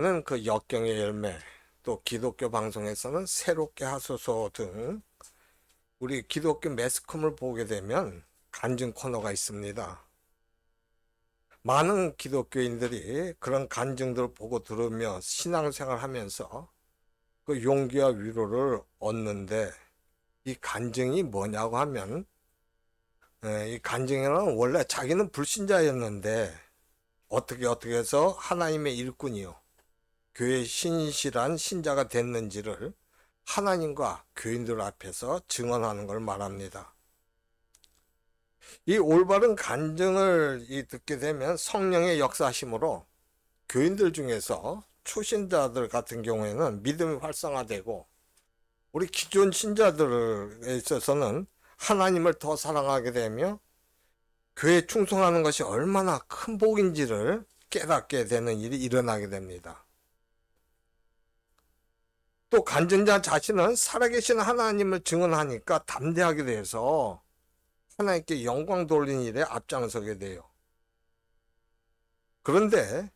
는 그 역경의 열매, 또 기독교 방송에서는 새롭게 하소서 등 우리 기독교 매스컴을 보게 되면 간증 코너가 있습니다. 많은 기독교인들이 그런 간증들을 보고 들으며 신앙생활 하면서 그 용기와 위로를 얻는데, 이 간증이 뭐냐고 하면, 이 간증이란 원래 자기는 불신자였는데 어떻게 해서 하나님의 일꾼이요, 교회 신실한 신자가 됐는지를 하나님과 교인들 앞에서 증언하는 걸 말합니다. 이 올바른 간증을 듣게 되면 성령의 역사심으로 교인들 중에서 초신자들 같은 경우에는 믿음이 활성화되고, 우리 기존 신자들에 있어서는 하나님을 더 사랑하게 되며 교회에 충성하는 것이 얼마나 큰 복인지를 깨닫게 되는 일이 일어나게 됩니다. 또 간증자 자신은 살아계신 하나님을 증언하니까 담대하게 돼서 하나님께 영광 돌리는 일에 앞장서게 돼요. 그런데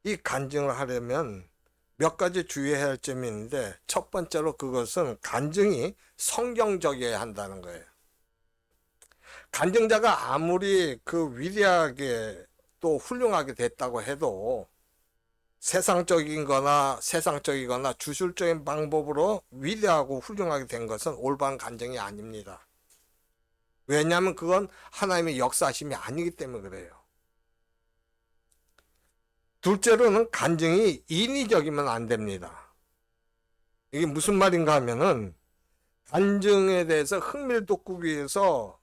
이 간증을 하려면 몇 가지 주의해야 할 점이 있는데, 첫 번째로 그것은 간증이 성경적이어야 한다는 거예요. 간증자가 아무리 그 위대하게 또 훌륭하게 됐다고 해도 세상적이거나 주술적인 방법으로 위대하고 훌륭하게 된 것은 올바른 간증이 아닙니다. 왜냐하면 그건 하나님의 역사심이 아니기 때문에 그래요. 둘째로는 간증이 인위적이면 안 됩니다. 이게 무슨 말인가 하면은, 간증에 대해서 흥미를 돋구기 위해서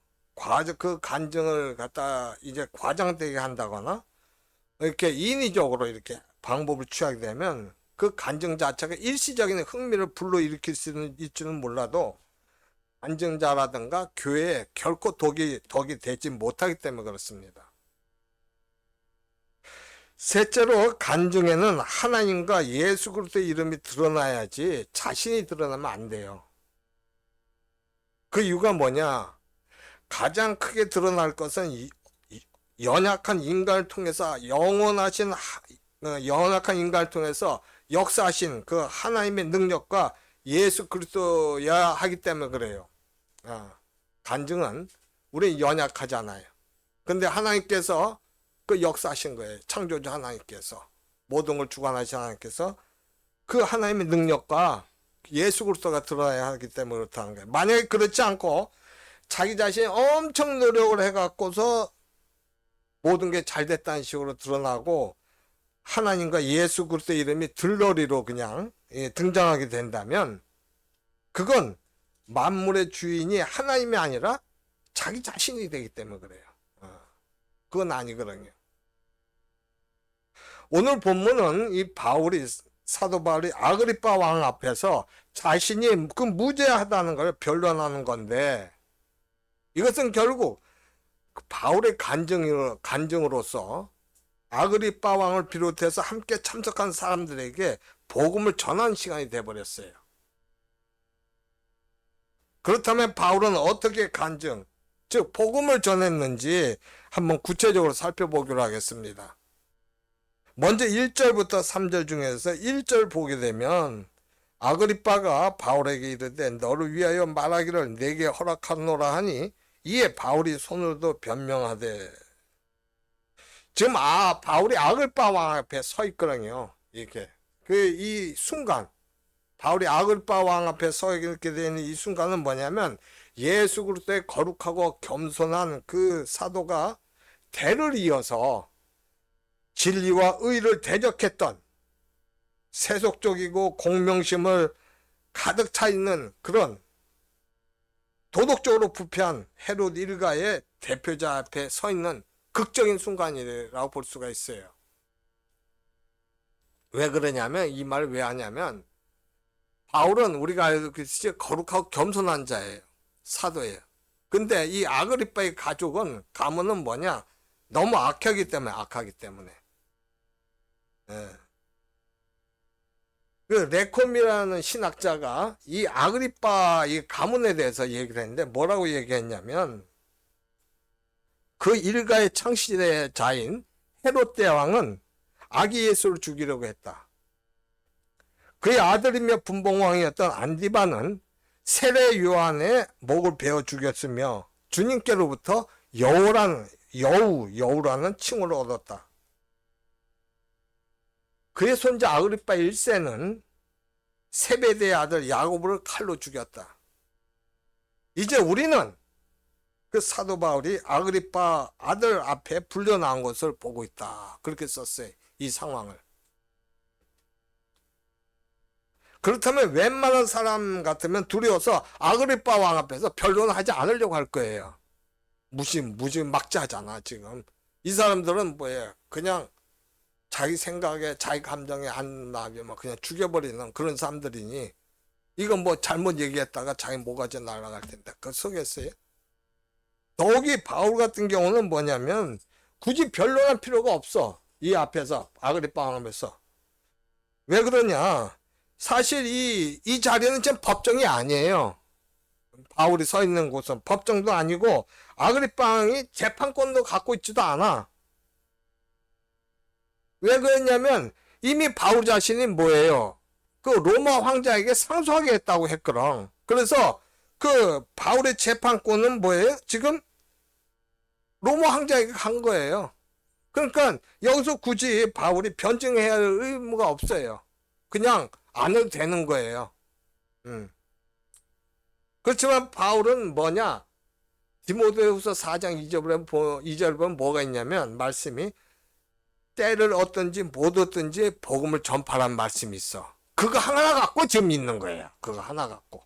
그 간증을 갖다 이제 과장되게 한다거나 이렇게 인위적으로 이렇게 방법을 취하게 되면 그 간증 자체가 일시적인 흥미를 불러일으킬 수 있지는 몰라도 간증자라든가 교회에 결코 덕이 되지 못하기 때문에 그렇습니다. 셋째로, 간증에는 하나님과 예수 그리스도의 이름이 드러나야지 자신이 드러나면 안 돼요. 그 이유가 뭐냐? 가장 크게 드러날 것은 연약한 인간을 통해서 연약한 인간을 통해서 역사하신 그 하나님의 능력과 예수 그리스도야 하기 때문에 그래요. 간증은 우리 연약하잖아요. 근데 하나님께서 그 역사하신 거예요. 창조주 하나님께서, 모든 걸 주관하신 하나님께서 그 하나님의 능력과 예수 그리스도가 드러나야 하기 때문에 그렇다는 거예요. 만약에 그렇지 않고 자기 자신이 엄청 노력을 해갖고서 모든 게 잘 됐다는 식으로 드러나고 하나님과 예수 그리스도의 이름이 들러리로 그냥 등장하게 된다면, 그건 만물의 주인이 하나님이 아니라 자기 자신이 되기 때문에 그래요. 그건 아니거든요. 오늘 본문은 이 사도 바울이 아그리빠 왕 앞에서 자신이 그 무죄하다는 걸 변론하는 건데, 이것은 결국 바울의 간증으로서 아그리빠 왕을 비롯해서 함께 참석한 사람들에게 복음을 전하는 시간이 되어버렸어요. 그렇다면 바울은 어떻게 즉 복음을 전했는지 한번 구체적으로 살펴보기로 하겠습니다. 먼저 1절부터 3절 중에서 1절 보게 되면, 아그리빠가 바울에게 이르되 너를 위하여 말하기를 내게 허락하노라 하니 이에 바울이 손으로도 변명하되. 지금 바울이 아그리빠 왕 앞에 서 있거든요. 이렇게 이 순간, 바울이 아그리빠 왕 앞에 서 있게 되는 이 순간은 뭐냐면, 예수 그리스도의 거룩하고 겸손한 그 사도가 대를 이어서 진리와 의를 대적했던, 세속적이고 공명심을 가득 차 있는 그런 도덕적으로 부패한 헤롯 일가의 대표자 앞에 서 있는 극적인 순간이라고 볼 수가 있어요. 왜 그러냐면, 이 말을 왜 하냐면, 바울은 우리가 알고 있듯이 거룩하고 겸손한 자예요. 사도예요. 근데 이 아그리빠의 가문은 뭐냐? 너무 악하기 때문에. 그 레콤이라는 신학자가 이 아그리빠 이 가문에 대해서 얘기를 했는데, 뭐라고 얘기했냐면, 그 일가의 창시자인 헤롯 대왕은 아기 예수를 죽이려고 했다. 그의 아들이며 분봉왕이었던 안디바는 세례 요한의 목을 베어 죽였으며 주님께로부터 여우라는 칭호를 얻었다. 그의 손자 아그리파 1세는 세베대의 아들 야고보를 칼로 죽였다. 이제 우리는 그 사도 바울이 아그리파 아들 앞에 불려나온 것을 보고 있다. 그렇게 썼어요. 이 상황을. 그렇다면 웬만한 사람 같으면 두려워서 아그리파 왕 앞에서 변론하지 않으려고 할 거예요. 무시 막자하잖아 지금. 이 사람들은 뭐예요? 그냥 자기 생각에 자기 감정에 안 나면 그냥 죽여버리는 그런 사람들이니 이건 뭐 잘못 얘기했다가 자기 모가지 날아갈 텐데 그거 속였어요. 더욱이 바울 같은 경우는 뭐냐면 굳이 변론할 필요가 없어. 이 앞에서 아그리파 왕 앞에서. 왜 그러냐? 사실 이 자리는 지금 법정이 아니에요. 바울이 서 있는 곳은 법정도 아니고 아그리파 왕이 재판권도 갖고 있지도 않아. 왜 그랬냐면 이미 바울 자신이 뭐예요? 그 로마 황제에게 상소하게 했다고 했거든. 그래서 그 바울의 재판권은 뭐예요? 지금 로마 황제에게 간 거예요. 그러니까 여기서 굳이 바울이 변증해야 할 의무가 없어요. 그냥 안 해도 되는 거예요. 그렇지만 바울은 뭐냐? 디모데후서 4장 2절 보면 뭐가 있냐면 말씀이 때를 얻든지 못 얻든지 복음을 전파란 말씀이 있어. 그거 하나 갖고 지금 있는 거예요. 그거 하나 갖고.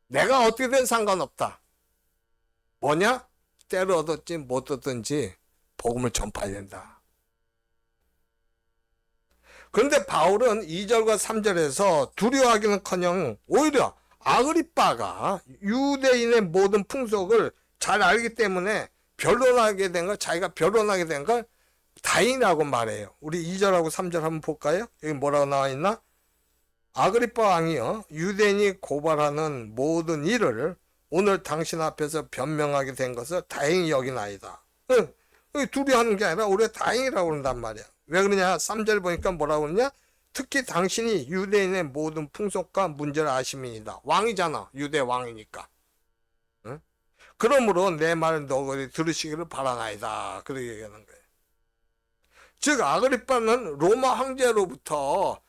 내가 어떻게든 상관없다. 뭐냐? 때를 얻었지 못 얻든지 복음을 전파해야 된다. 그런데 바울은 2절과 3절에서 두려워하기는커녕 오히려 아그리빠가 유대인의 모든 풍속을 잘 알기 때문에 자기가 변론하게 된 걸 다행이라고 말해요. 우리 2절하고 3절 한번 볼까요? 여기 뭐라고 나와 있나? 아그리빠 왕이여 유대인이 고발하는 모든 일을 오늘 당신 앞에서 변명하게 된 것을 다행히 여기나이다. 두려워하는 게 아니라 오히려 다행이라고 그런단 말이야. 왜 그러냐? 3절 보니까 뭐라고 그러냐? 특히 당신이 유대인의 모든 풍속과 문제를 아심이니이다. 왕이잖아. 유대 왕이니까. 응? 그러므로 내 말을 너희들이 들으시기를 바라나이다. 그렇게 얘기하는 거예요. 즉 아그리빠는 로마 황제로부터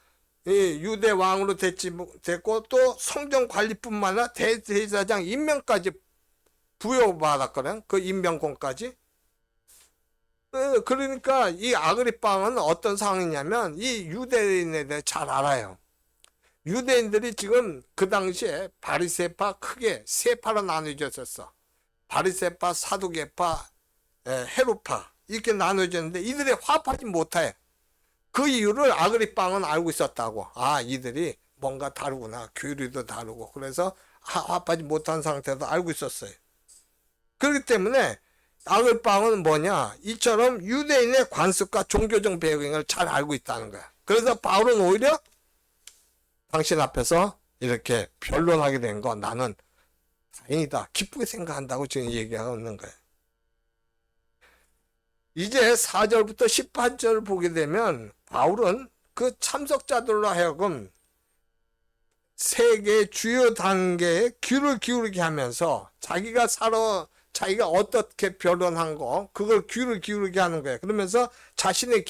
유대 왕으로 됐고 또 성전 관리뿐만 아니라 대제사장 임명까지 부여받았거든. 그 임명권까지. 그러니까 이 아그리빠 왕은 어떤 상황이냐면 이 유대인에 대해 잘 알아요. 유대인들이 지금 그 당시에 바리새파 크게 세 파로 나눠졌었어. 바리새파, 사두개파, 헤롯파 이렇게 나눠졌는데 이들이 화합하지 못해. 그 이유를 아그리빠 왕은 알고 있었다고. 아, 이들이 뭔가 다르구나. 교리도 다르고. 그래서 화합하지 못한 상태도 알고 있었어요. 그렇기 때문에 아그리빠 왕은 뭐냐? 이처럼 유대인의 관습과 종교적 배경을 잘 알고 있다는 거야. 그래서 바울은 오히려 당신 앞에서 이렇게 변론하게 된 거 나는 다행이다. 기쁘게 생각한다고 지금 얘기하고 있는 거예요. 이제 4절부터 18절을 보게 되면 바울은 그 참석자들로 하여금 세계 주요 단계에 귀를 기울이게 하면서 자기가 어떻게 변론한 거 그걸 귀를 기울이게 하는 거예요. 그러면서 자신의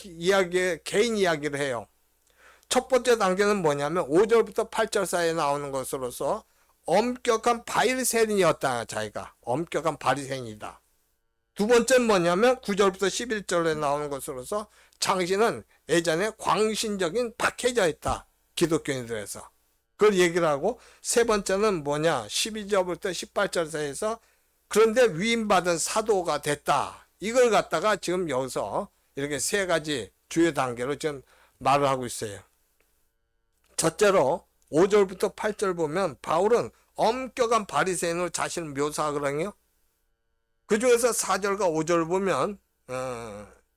개인 이야기를 해요. 첫 번째 단계는 뭐냐면 5절부터 8절 사이에 나오는 것으로서 엄격한 바리새인이었다. 자기가 엄격한 바리새인이다. 두 번째는 뭐냐면 9절부터 11절에 나오는 것으로서 당신은 예전에 광신적인 박해자였다. 기독교인들에서. 그걸 얘기를 하고 세 번째는 뭐냐 12절부터 18절 사이에서 그런데 위임받은 사도가 됐다. 이걸 갖다가 지금 여기서 이렇게 세 가지 주요 단계로 지금 말을 하고 있어요. 첫째로 5절부터 8절 보면 바울은 엄격한 바리새인으로 자신을 묘사하거든요. 그 중에서 4절과 5절 보면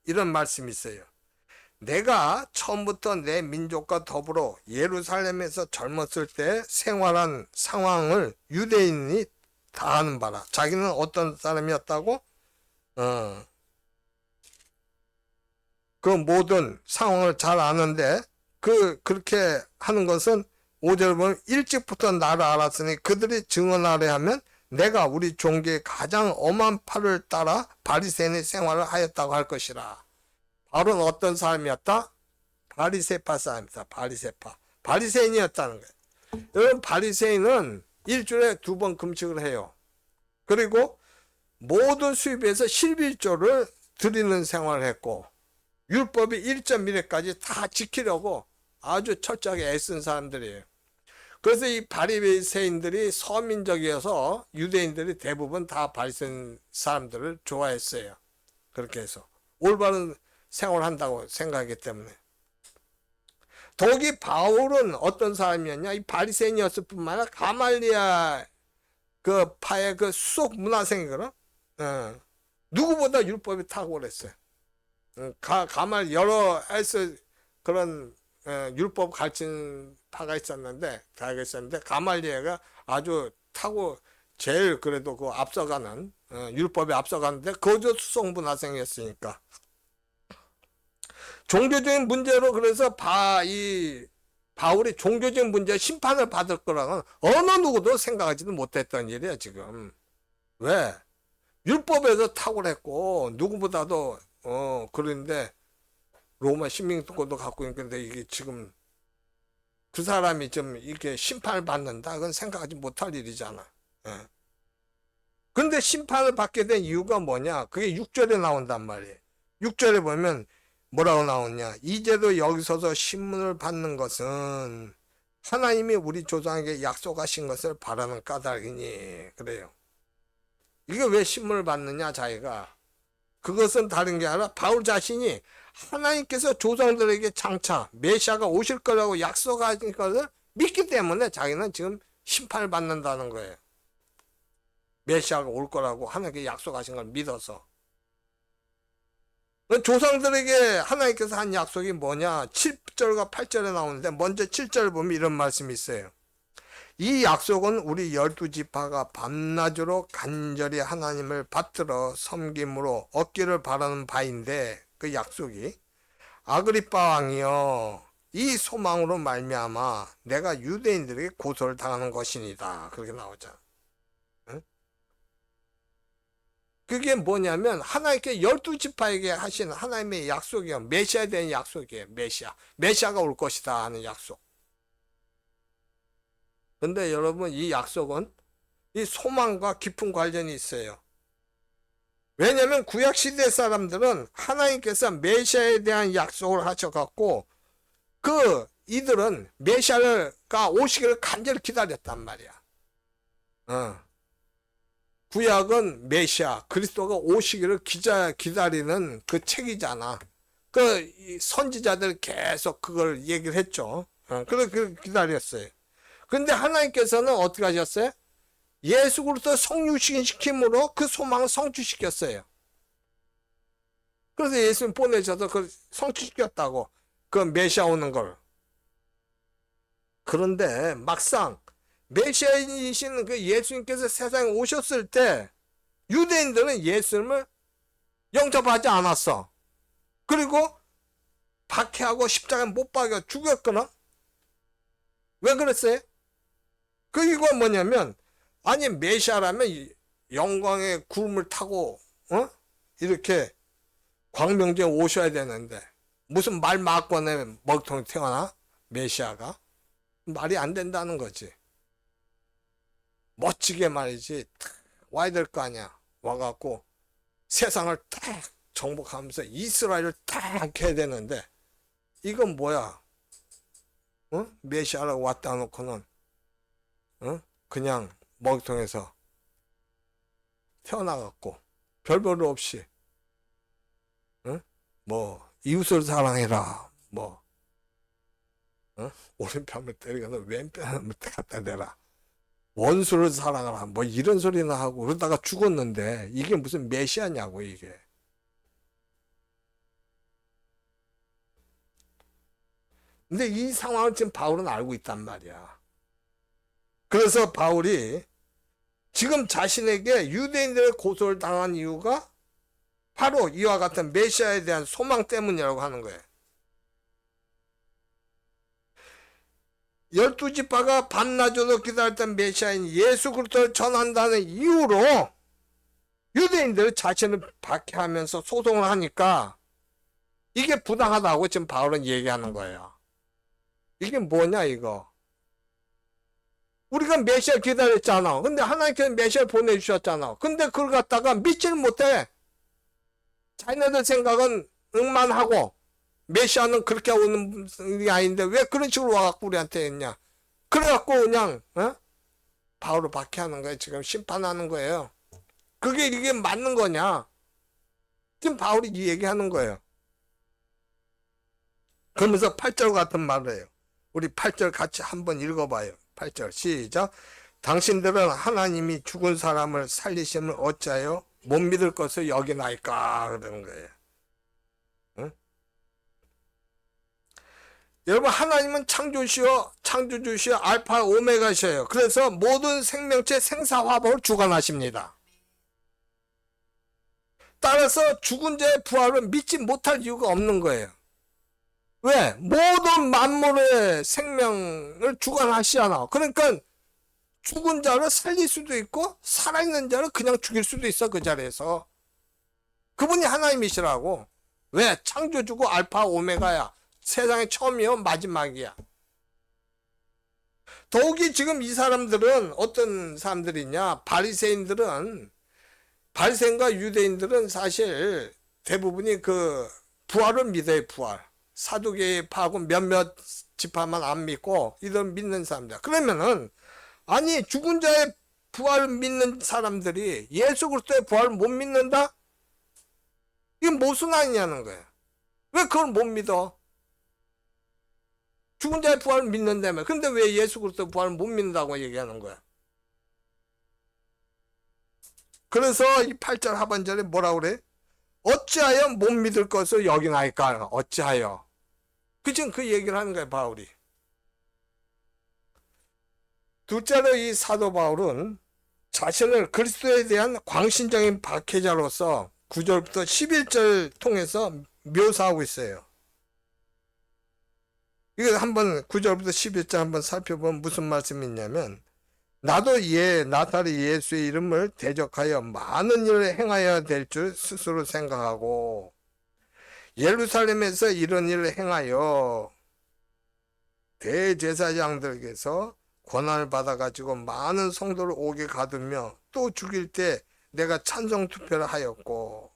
이런 말씀이 있어요. 내가 처음부터 내 민족과 더불어 예루살렘에서 젊었을 때 생활한 상황을 유대인이 다 아는 바라. 자기는 어떤 사람이었다고? 그 모든 상황을 잘 아는데 그렇게 하는 것은 5절 보면 일찍부터 나를 알았으니 그들이 증언하려 하면 내가 우리 종교의 가장 엄한 팔을 따라 바리새인의 생활을 하였다고 할 것이라. 바울은 어떤 사람이었다? 바리새파 사람이다. 바리새파. 바리새인이었다는 거예요. 여러분, 바리새인은 일주일에 2번 금식을 해요. 그리고 모든 수입에서 11조를 드리는 생활을 했고, 율법이 1.1회까지 다 지키려고 아주 철저하게 애쓴 사람들이에요. 그래서 이 바리새인들이 서민적이어서 유대인들이 대부분 다 바리새인 사람들을 좋아했어요. 그렇게 해서 올바른 생활한다고 생각하기 때문에. 더욱이 바울은 어떤 사람이었냐? 이 바리새인이었을 뿐만 아니라 가말리아 그 파의 그 수석 문화생이거든. 누구보다 율법이 탁월했어요. 가말 여러 그런 율법 가르친 파가 있었는데 가말리아가 아주 제일 그래도 그 앞서가는 율법에 앞서가는데 그저 수석 문화생이었으니까. 종교적인 문제로 그래서 바울이 종교적인 문제 심판을 받을 거라고는 어느 누구도 생각하지도 못했던 일이야 지금. 왜? 율법에서 탁월했고 누구보다도 그런데 로마 신민권도 갖고 있는데 이게 지금 그 사람이 좀 이렇게 심판을 받는다 그건 생각하지 못할 일이잖아. 예. 근데 심판을 받게 된 이유가 뭐냐? 그게 6절에 나온단 말이에요. 6절에 보면 뭐라고 나오냐? 이제도 여기서서 신문을 받는 것은 하나님이 우리 조상에게 약속하신 것을 바라는 까닭이니 그래요. 이게 왜 신문을 받느냐 자기가. 그것은 다른 게 아니라 바울 자신이 하나님께서 조상들에게 장차 메시아가 오실 거라고 약속하신 것을 믿기 때문에 자기는 지금 심판을 받는다는 거예요. 메시아가 올 거라고 하나님께 약속하신 걸 믿어서. 조상들에게 하나님께서 한 약속이 뭐냐? 7절과 8절에 나오는데 먼저 7절 보면 이런 말씀이 있어요. 이 약속은 우리 12지파가 밤낮으로 간절히 하나님을 받들어 섬김으로 얻기를 바라는 바인데 그 약속이 아그리빠 왕이여 이 소망으로 말미암아 내가 유대인들에게 고소를 당하는 것이니다. 그렇게 나오잖아. 응? 그게 뭐냐면 하나님께 12지파에게 하신 하나님의 약속이요. 메시아에 대한 약속이에요. 메시아가 올 것이다 하는 약속. 근데 여러분 이 약속은 이 소망과 깊은 관련이 있어요. 왜냐하면 구약시대 사람들은 하나님께서 메시아에 대한 약속을 하셔갖고 이들은 메시아가 오시기를 간절히 기다렸단 말이야. 구약은 메시아 그리스도가 오시기를 기다리는 그 책이잖아. 그 선지자들 계속 그걸 얘기를 했죠. 그걸 기다렸어요. 근데 하나님께서는 어떻게 하셨어요? 예수 그리스도 성육신시킴으로 그 소망을 성취시켰어요. 그래서 예수님 보내셔서 그걸 성취시켰다고. 그 메시아 오는 걸. 그런데 막상 메시아이신 그 예수님께서 세상에 오셨을 때 유대인들은 예수님을 영접하지 않았어. 그리고 박해하고 십자가에 못 박여 죽였거나. 왜 그랬어요? 그 이유가 뭐냐면 아니 메시아라면 영광의 구름을 타고 이렇게 광명제에 오셔야 되는데 무슨 말 막번에 먹통이 태어나? 메시아가? 말이 안 된다는 거지. 멋지게 말이지 와야 될 거 아니야. 와갖고 세상을 딱 정복하면서 이스라엘을 딱 해야 되는데 이건 뭐야? 메시아라고 왔다 놓고는 그냥 먹통에서 태어나갖고 별별 없이 뭐 이웃을 사랑해라 오른편을 때리거나 왼편을 갖다 대라 원수를 사랑하라 뭐 이런 소리나 하고 그러다가 죽었는데 이게 무슨 메시아냐고 이게. 근데 이 상황을 지금 바울은 알고 있단 말이야. 그래서 바울이 지금 자신에게 유대인들의 고소를 당한 이유가 바로 이와 같은 메시아에 대한 소망 때문이라고 하는 거예요. 12지파가 밤낮으로 기다렸던 메시아인 예수 그리스도를 전한다는 이유로 유대인들 자신을 박해하면서 소송을 하니까 이게 부당하다고 지금 바울은 얘기하는 거예요. 이게 뭐냐 이거. 우리가 메시아 기다렸잖아. 근데 하나님께서 메시아를 보내주셨잖아. 근데 그걸 갖다가 믿지를 못해. 자기네들 생각은 응만하고 메시아는 그렇게 오는 게 아닌데 왜 그런 식으로 와갖고 우리한테 했냐. 그래갖고 그냥 바울을 박해하는 거예요. 지금 심판하는 거예요. 그게 이게 맞는 거냐. 지금 바울이 이 얘기하는 거예요. 그러면서 8절 같은 말을 해요. 우리 8절 같이 한번 읽어봐요. 8절 시작. 당신들은 하나님이 죽은 사람을 살리심을 어찌하여 못 믿을 것을 여기나이까 그러는 거예요. 응? 여러분 하나님은 창조주시오 알파 오메가시요. 그래서 모든 생명체 생사화복을 주관하십니다. 따라서 죽은 자의 부활을 믿지 못할 이유가 없는 거예요. 왜? 모든 만물의 생명을 주관하시잖아. 그러니까 죽은 자를 살릴 수도 있고 살아있는 자를 그냥 죽일 수도 있어. 그 자리에서. 그분이 하나님이시라고. 왜? 창조주고 알파 오메가야. 세상의 처음이요 마지막이야. 더욱이 지금 이 사람들은 어떤 사람들이냐. 바리새인과 유대인들은 사실 대부분이 그 부활을 믿어요. 부활. 사두개파하고 몇몇 지파만 안 믿고 이들 믿는 사람들. 그러면은 아니 죽은 자의 부활을 믿는 사람들이 예수 그리스도의 부활을 못 믿는다? 이게 무슨 아니냐는 거예요. 왜 그걸 못 믿어? 죽은 자의 부활을 믿는다며. 근데 왜 예수 그리스도의 부활을 못 믿는다고 얘기하는 거야? 그래서 이 8절 하반절에 뭐라 그래? 어찌하여 못 믿을 것을 여기나이까? 어찌하여? 지금 그 얘기를 하는 거예요, 바울이. 둘째로 이 사도 바울은 자신을 그리스도에 대한 광신적인 박해자로서 9절부터 11절 통해서 묘사하고 있어요. 이거 한번 9절부터 11절 한번 살펴보면 무슨 말씀이 있냐면 나도 나사렛 예수의 이름을 대적하여 많은 일을 행하여야 될 줄 스스로 생각하고 예루살렘에서 이런 일을 행하여 대제사장들에게서 권한을 받아가지고 많은 성도를 오게 가두며 또 죽일 때 내가 찬성 투표를 하였고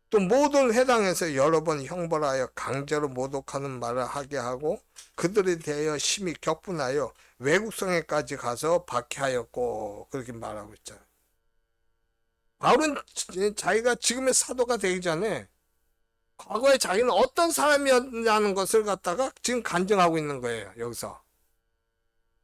또 모든 회당에서 여러 번 형벌하여 강제로 모독하는 말을 하게 하고 그들에 대하여 심히 격분하여 외국성에까지 가서 박해하였고 그렇게 말하고 있잖아요. 바울은 자기가 지금의 사도가 되기 전에 과거에 자기는 어떤 사람이었냐는 것을 갖다가 지금 간증하고 있는 거예요. 여기서.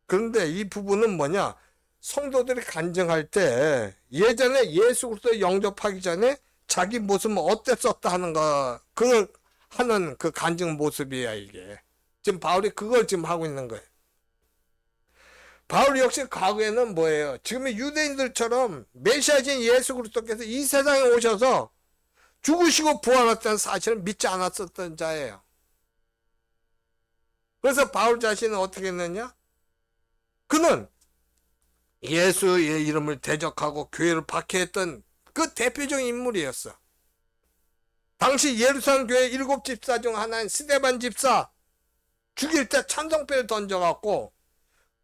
그런데 이 부분은 뭐냐? 성도들이 간증할 때 예전에 예수 그리스도 영접하기 전에 자기 모습은 어땠었다 하는 거 그걸 하는 그 간증 모습이야 이게. 지금 바울이 그걸 지금 하고 있는 거예요. 바울 역시 과거에는 뭐예요? 지금의 유대인들처럼 메시아진 예수 그리스도께서 이 세상에 오셔서 죽으시고 부활했다는 사실을 믿지 않았었던 자예요. 그래서 바울 자신은 어떻게 했느냐? 그는 예수의 이름을 대적하고 교회를 박해했던 그 대표적인 인물이었어. 당시 예루살렘 교회 7집사 중 하나인 스데반 집사 죽일 때 찬송패를 던져갖고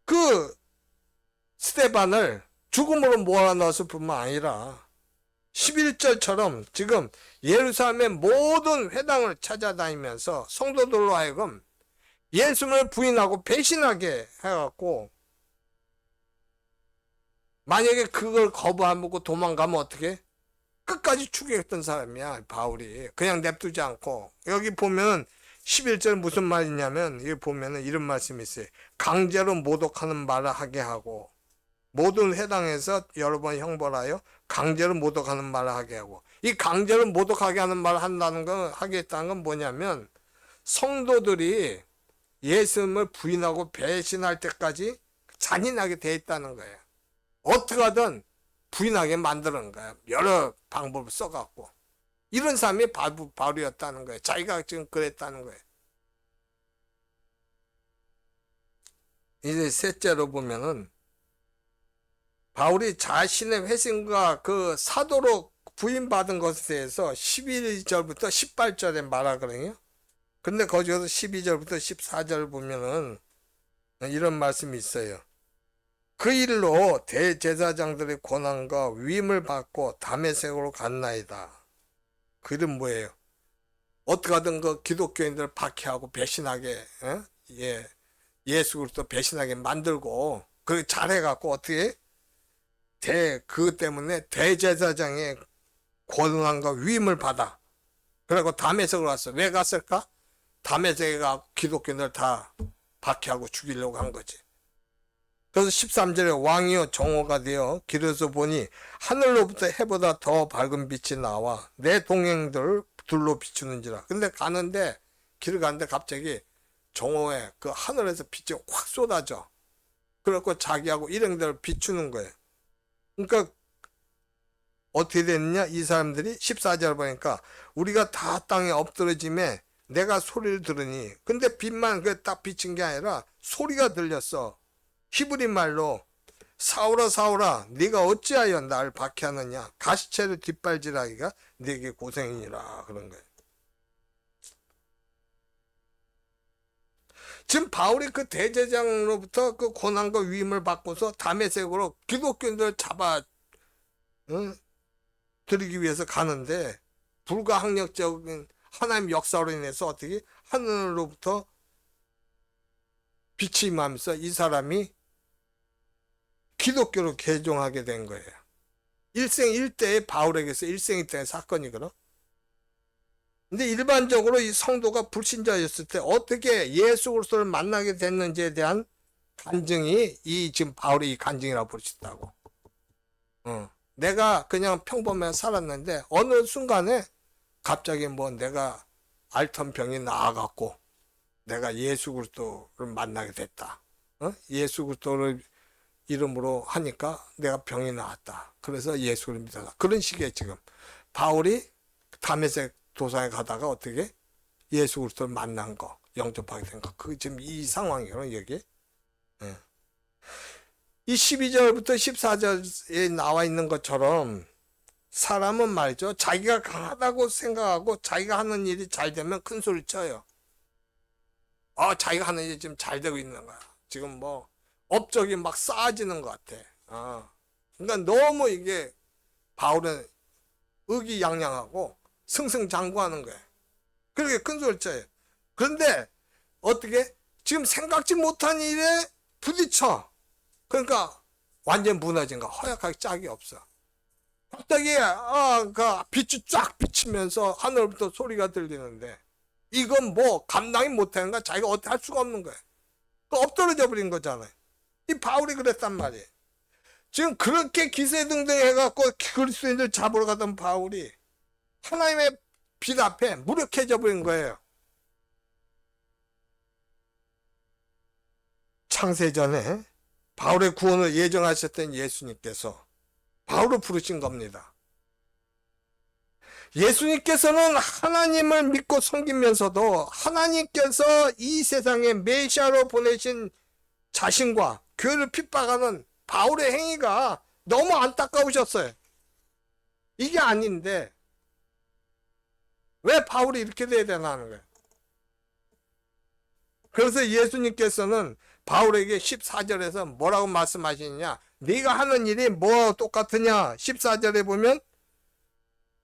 그 스데반을 죽음으로 몰아넣었을 뿐만 아니라 11절처럼 지금 예루살렘의 모든 회당을 찾아다니면서 성도들로 하여금 예수를 부인하고 배신하게 해갖고 만약에 그걸 거부하고 도망가면 어떻게? 끝까지 죽였던 사람이야 바울이. 그냥 냅두지 않고. 여기 보면 11절 무슨 말이냐면 여기 보면은 이런 말씀이 있어요. 강제로 모독하는 말을 하게 하고 모든 회당에서 여러 번 형벌하여 강제로 모독하는 말을 하게 하고 이 강제로 모독하게 하는 말을 한다는 건 하겠다는 건 뭐냐면 성도들이 예수님을 부인하고 배신할 때까지 잔인하게 돼 있다는 거예요. 어떻게 하든 부인하게 만드는 거야. 여러 방법을 써갖고. 이런 사람이 바울이었다는 거예요. 자기가 지금 그랬다는 거예요. 이제 셋째로 보면은 바울이 자신의 회심과 그 사도로 부임받은 것에 대해서 11절부터 18절에 말하거든요. 근데 거기서 12절부터 14절 보면은 이런 말씀이 있어요. 그 일로 대제사장들의 권한과 위임을 받고 다메섹으로 갔나이다. 그 일은 뭐예요? 어떻게 하든 그 기독교인들을 박해하고 배신하게, 예수 그리스도 배신하게 만들고, 그 잘해갖고 어떻게 그것 때문에 대제사장의 권한과 위임을 받아. 그리고 다메섹으로 갔어. 왜 갔을까? 다메섹에 가고 기독교인들 다 박해하고 죽이려고 한 거지. 그래서 13절에 왕이여 정오가 되어 길에서 보니 하늘로부터 해보다 더 밝은 빛이 나와 내 동행들을 둘로 비추는지라. 근데 가는데 길을 가는데 갑자기 정오에 그 하늘에서 빛이 확 쏟아져. 그래갖고 자기하고 일행들을 비추는 거예요. 그러니까 어떻게 됐느냐? 이 사람들이 14절 보니까 우리가 다 땅에 엎드러짐에 내가 소리를 들으니, 근데 빛만 딱 비친 게 아니라 소리가 들렸어. 히브리 말로 사울아 사울아 네가 어찌하여 날 박해하느냐, 가시체를 뒷발질하기가 네게 고생이니라. 그런 거예요. 지금 바울이 그 대제장으로부터 그 권한과 위임을 받고서 다메섹으로 기독교인들을 잡아 들이기 위해서 가는데, 불가항력적인 하나님 역사로 인해서 어떻게 하늘로부터 빛이 임하면서 이 사람이 기독교로 개종하게 된 거예요. 일생일대의 바울에게서 일생일대의 사건이거든. 근데 일반적으로 이 성도가 불신자였을 때 어떻게 예수 그리스도를 만나게 됐는지에 대한 간증이 이 지금 바울의 이 간증이라고 볼 수 있다고. 내가 그냥 평범하게 살았는데 어느 순간에 갑자기 뭐 내가 앓던 병이 나아갔고 내가 예수 그리스도를 만나게 됐다. 예수 그리스도를 이름으로 하니까 내가 병이 나았다. 그래서 예수를 믿었다. 그런 식의 지금 바울이 다메섹 도상에 가다가 어떻게 예수 그리스도를 만난 거, 영접하게 된 거. 그 지금 이 상황이에요, 여기. 이 12절부터 14절에 나와 있는 것처럼 사람은 말이죠, 자기가 강하다고 생각하고 자기가 하는 일이 잘 되면 큰 소리 쳐요. 자기가 하는 일이 지금 잘 되고 있는 거야. 지금 뭐 업적이 막 쌓아지는 것 같아. 그러니까 너무 이게 바울은 의기양양하고 승승장구하는 거예요. 그렇게 큰 소리 쳐요. 그런데 어떻게 지금 생각지 못한 일에 부딪혀. 그러니까 완전 무너진 거, 허약하게 짝이 없어. 갑자기 그 빛이 쫙 비치면서 하늘부터 소리가 들리는데 이건 뭐 감당이 못하는 거야. 자기가 어떻게 할 수가 없는 거야. 엎드러져 버린 거잖아요. 이 바울이 그랬단 말이에요. 지금 그렇게 기세등등 해갖고 그리스도인들 잡으러 가던 바울이 하나님의 빛 앞에 무력해져 버린 거예요. 창세전에 바울의 구원을 예정하셨던 예수님께서 바울을 부르신 겁니다. 예수님께서는 하나님을 믿고 섬기면서도 하나님께서 이 세상에 메시아로 보내신 자신과 교회를 핍박하는 바울의 행위가 너무 안타까우셨어요. 이게 아닌데 왜 바울이 이렇게 돼야 되나 하는 거예요. 그래서 예수님께서는 바울에게 14절에서 뭐라고 말씀하시느냐, 네가 하는 일이 뭐 똑같으냐. 14절에 보면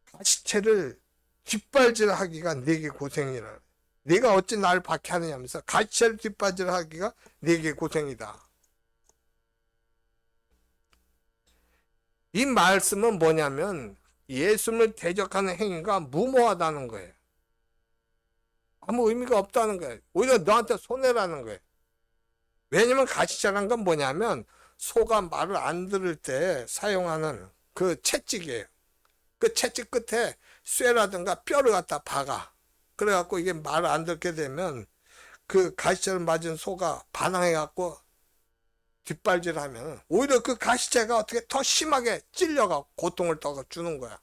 가시체를 뒷발질하기가 네게 고생이라. 네가 어찌 날 박해하느냐 하면서 가시체를 뒷발질하기가 네게 고생이다. 이 말씀은 뭐냐면 예수님을 대적하는 행위가 무모하다는 거예요. 아무 의미가 없다는 거예요. 오히려 너한테 손해라는 거예요. 왜냐면 가시체라는 건 뭐냐면 소가 말을 안 들을 때 사용하는 그 채찍이에요. 그 채찍 끝에 쇠라든가 뼈를 갖다 박아. 그래갖고 이게 말을 안 듣게 되면 그 가시체를 맞은 소가 반항해갖고 뒷발질하면 오히려 그 가시체가 어떻게 더 심하게 찔려가 고통을 더 주는 거야.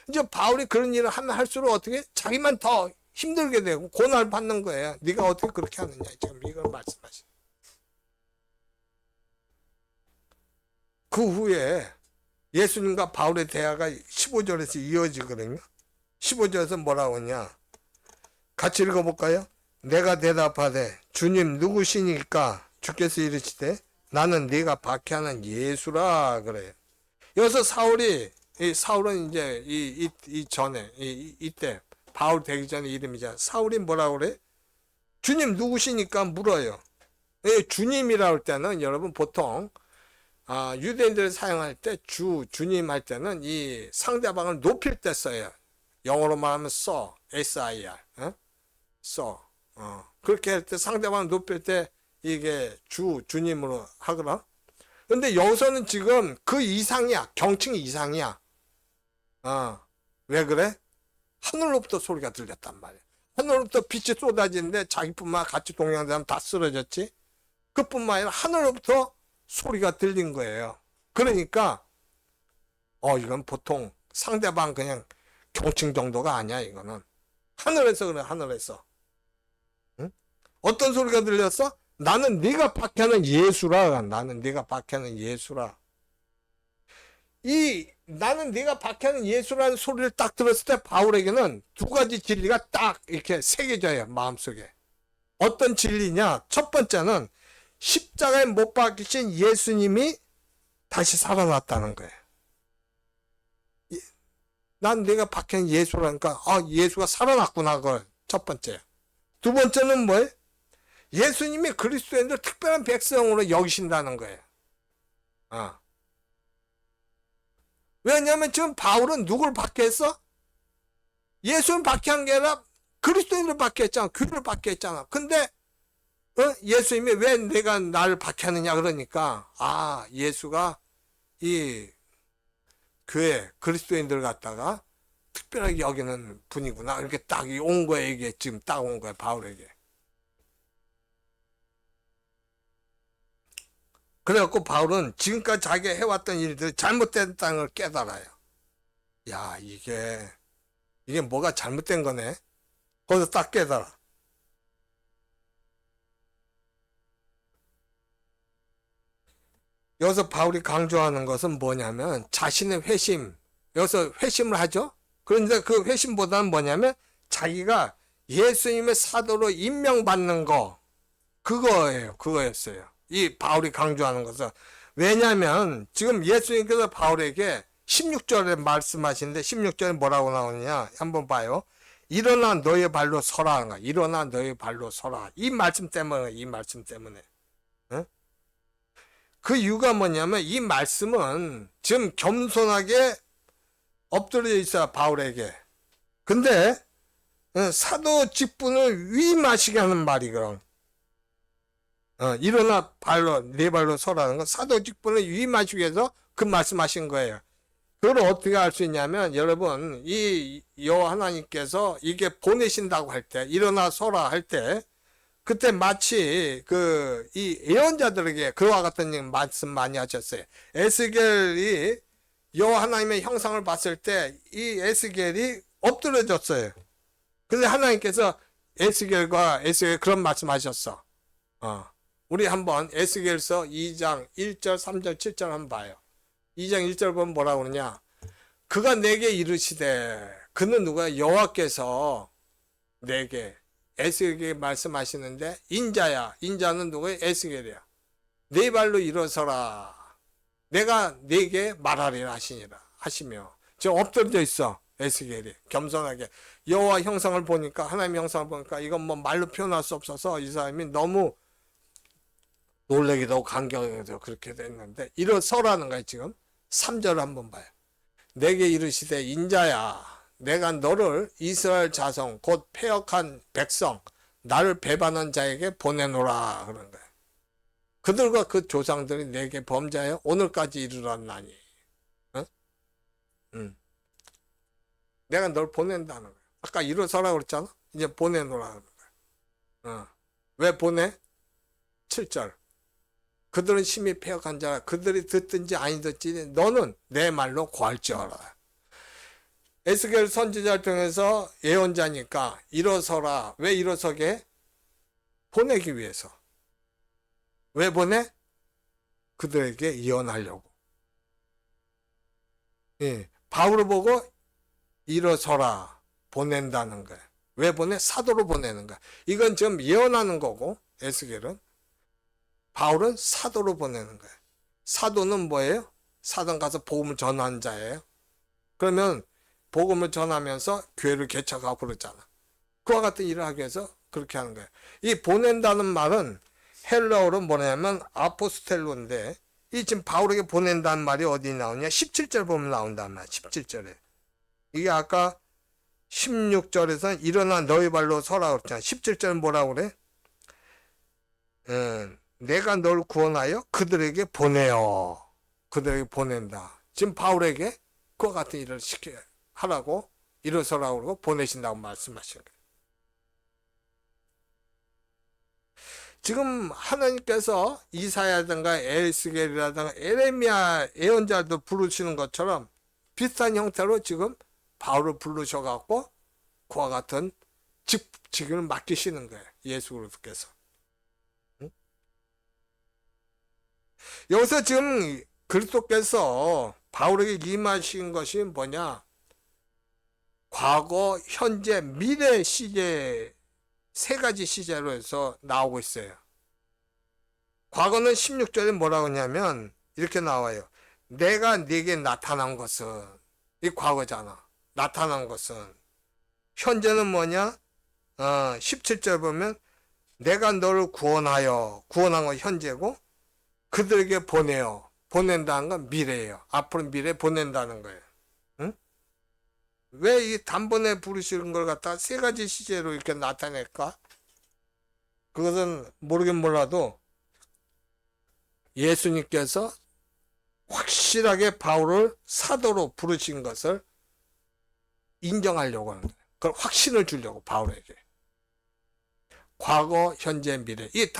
이제 바울이 그런 일을 하면 할수록 어떻게 자기만 더 힘들게 되고 고난을 받는 거예요. 네가 어떻게 그렇게 하느냐. 지금 이걸 말씀하시. 그 후에 예수님과 바울의 대화가 15절에서 이어지거든요. 15절에서 뭐라고 하냐. 같이 읽어볼까요? 내가 대답하되 주님 누구시니까? 주께서 이르시되 나는 네가 박해하는 예수라 그래요. 여기서 사울은 이제 이 전에 이때 바울 되기 전에 이름이잖아. 사울이 뭐라고 그래? 주님 누구시니까 물어요. 주님이라고 할 때는 여러분 보통 유대인들이 사용할 때 주님 할 때는 이 상대방을 높일 때 써요. 영어로 말하면 S-I-R, 그렇게 할 때 상대방을 높일 때 이게 주님으로 하거나. 근데 여기서는 지금 그 이상이야. 경칭 이상이야. 왜 그래? 하늘로부터 소리가 들렸단 말이야. 하늘로부터 빛이 쏟아지는데 자기뿐만 같이 동행하는 다 쓰러졌지. 그뿐만 아니라 하늘로부터 소리가 들린 거예요. 그러니까 이건 보통 상대방 그냥 경칭 정도가 아니야. 이거는 하늘에서 그래. 하늘에서. 응? 어떤 소리가 들렸어? 나는 네가 박해하는 예수라. 나는 네가 박해하는 예수라. 이 나는 네가 박해하는 예수라는 소리를 딱 들었을 때 바울에게는 두 가지 진리가 딱 이렇게 새겨져요. 마음속에. 어떤 진리냐? 첫 번째는 십자가에 못 박히신 예수님이 다시 살아났다는 거예요. 난 네가 박힌 예수라니까 예수가 살아났구나. 그걸 첫 번째. 두 번째는 뭐예요? 예수님이 그리스도인들 특별한 백성으로 여기신다는 거예요. 왜냐하면 지금 바울은 누굴 박해했어? 예수를 박해한 게 아니라 그리스도인을 박해했잖아. 교회를 박해했잖아. 근데 예수님이 왜 내가 나를 박해하느냐 그러니까 예수가 이 교회 그리스도인들 갖다가 특별하게 여기는 분이구나. 이렇게 딱 온 거예요. 이게 지금 딱 온 거예요. 바울에게. 그래갖고 바울은 지금까지 자기가 해왔던 일들이 잘못됐다는 걸 깨달아요. 야, 이게 뭐가 잘못된 거네. 거기서 딱 깨달아. 여기서 바울이 강조하는 것은 뭐냐면 자신의 회심. 여기서 회심을 하죠. 그런데 그 회심보다는 뭐냐면 자기가 예수님의 사도로 임명받는 거. 그거였어요. 이 바울이 강조하는 것은. 왜냐하면 지금 예수님께서 바울에게 16절에 말씀하시는데 16절에 뭐라고 나오느냐 한번 봐요. 일어나 너의 발로 서라 하는 거야. 일어나 너의 발로 서라. 이 말씀 때문에. 응? 그 이유가 뭐냐면 이 말씀은 지금 겸손하게 엎드려 있어요. 바울에게. 근데 사도 직분을 위임하시게 하는 말이거든. 일어나 네 발로 서라는 건 사도 직분을 위임하시기 위해서 그 말씀하신 거예요. 그걸 어떻게 알 수 있냐면 여러분 이 여호와 하나님께서 이게 보내신다고 할 때 일어나 서라 할 때 그때 마치 이 예언자들에게 그와 같은 말씀 많이 하셨어요. 에스겔이 여호와 하나님의 형상을 봤을 때 이 에스겔이 엎드려졌어요. 근데 하나님께서 에스겔 그런 말씀하셨어. 우리 한번 에스겔서 2장 1절, 3절, 7절 한번 봐요. 2장 1절 보면 뭐라고 그러냐? 그가 내게 이르시되 그는 누가 여호와께서 내게 에스겔에게 말씀하시는데 인자야. 인자는 누구예요? 에스겔이야. 네 발로 일어서라. 내가 네게 말하리라 하시며 지금 엎드려 있어. 에스겔이 겸손하게 여호와 형상을 보니까 하나님의 형상을 보니까 이건 뭐 말로 표현할 수 없어서 이 사람이 너무 놀래기도 하고 감격하기도 그렇게 됐는데 일어서라는 거예요. 지금 3절을 한번 봐요. 내게 이르시되 인자야 내가 너를 이스라엘 자성 곧 패역한 백성 나를 배반한 자에게 보내노라 그런 거예요. 그들과 그 조상들이 내게 범죄하여 오늘까지 이르렀나니 내가 널 보낸다는 거예요. 아까 일어서라고 그랬잖아. 이제 보내노라 그런 거예요. 왜 보내? 7절 그들은 심히 패역한 자라 그들이 듣든지 아니 듣지 너는 내 말로 고할지어라. 에스겔 선지자를 통해서 예언자니까 일어서라. 왜 일어서게? 보내기 위해서. 왜 보내? 그들에게 예언하려고. 예, 바울을 보고 일어서라 보낸다는 거예요. 왜 보내? 사도로 보내는 거야. 이건 지금 예언하는 거고 에스겔은 바울은 사도로 보내는 거예요. 사도는 뭐예요? 사도는 가서 복음을 전하는 자예요. 그러면 복음을 전하면서 교회를 개척하고 그러잖아. 그와 같은 일을 하기 위해서 그렇게 하는 거예요. 이 보낸다는 말은 헬라어로 뭐냐면 아포스텔로인데 이 지금 바울에게 보낸다는 말이 어디 나오냐? 17절 보면 나온단 말이야. 17절에. 이게 아까 16절에서는 일어나 너희 발로 서라 그랬잖아. 17절은 뭐라고 그래? 내가 널 구원하여 그들에게 보내어. 그들에게 보낸다. 지금 바울에게 그와 같은 일을 하라고 일어서라고 그러고 보내신다고 말씀하신 거예요. 지금 하나님께서 이사야든가 에스겔이라든가 에레미야 예언자도 부르시는 것처럼 비슷한 형태로 지금 바울을 부르셔갖고 그와 같은 직을 맡기시는 거예요. 예수 그리스도께서. 응? 여기서 지금 그리스도께서 바울에게 임하신 것이 뭐냐? 과거, 현재, 미래 시제 세 가지 시제로 해서 나오고 있어요. 과거는 16절에 뭐라고 하냐면 이렇게 나와요. 내가 네게 나타난 것은 이 과거잖아. 나타난 것은 현재는 뭐냐? 17절 보면 내가 너를 구원하여 구원한 건 현재고 그들에게 보내어 보낸다는 건 미래예요. 앞으로 미래에 보낸다는 거예요. 응? 왜 이 단번에 부르시는 걸 갖다가 세 가지 시제로 이렇게 나타낼까? 그것은 모르긴 몰라도 예수님께서 확실하게 바울을 사도로 부르신 것을 인정하려고 하는 거예요. 그걸 확신을 주려고 바울에게. 과거, 현재, 미래. 이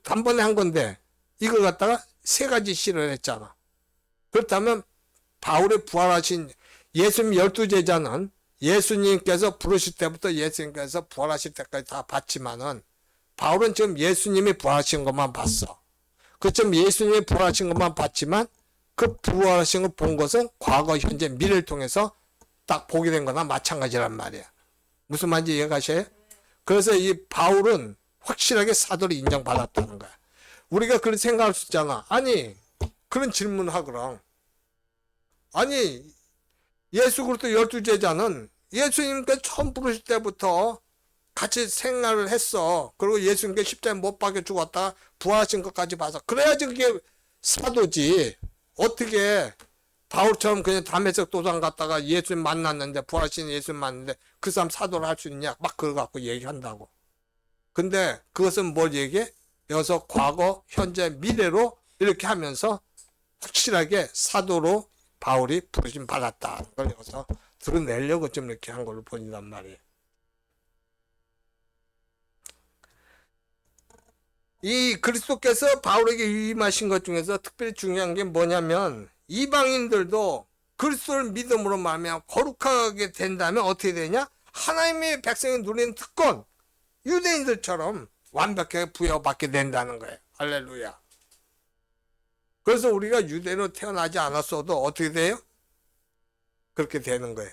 단번에 한 건데 이걸 갖다가 세 가지 시를 했잖아. 그렇다면 바울의 부활하신 예수님 12제자는 예수님께서 부르실 때부터 예수님께서 부활하실 때까지 다 봤지만은 바울은 지금 예수님이 부활하신 것만 봤어. 그좀 예수님이 부활하신 것만 봤지만 그 부활하신 걸 본 것은 과거, 현재, 미래를 통해서 딱 보게 된 거나 마찬가지란 말이야. 무슨 말인지 이해가셔요? 그래서 이 바울은 확실하게 사도로 인정받았다는 거야. 우리가 그렇게 생각할 수 있잖아. 아니 그런 질문을 하거라. 아니 예수 그리스도 12제자는 예수님께 처음 부르실 때부터 같이 생활을 했어. 그리고 예수님께 십자가에 못 박혀 죽었다 부활하신 것까지 봐서 그래야지 그게 사도지. 어떻게 바울처럼 그냥 담에색 도장 갔다가 예수님 만났는데 부활하신 예수님 만났는데 그 사람 사도를 할 수 있냐? 막 그거 갖고 얘기한다고. 근데 그것은 뭘 얘기해? 여기서 과거, 현재, 미래로 이렇게 하면서 확실하게 사도로 바울이 부르심 받았다. 그걸 여기서 드러내려고 좀 이렇게 한 걸로 보인단 말이에요. 이 그리스도께서 바울에게 임하신 것 중에서 특별히 중요한 게 뭐냐면 이방인들도 그리스도를 믿음으로 말하면 거룩하게 된다면 어떻게 되냐? 하나님의 백성이 누리는 특권, 유대인들처럼 완벽하게 부여받게 된다는 거예요. 할렐루야. 그래서 우리가 유대인으로 태어나지 않았어도 어떻게 돼요? 그렇게 되는 거예요.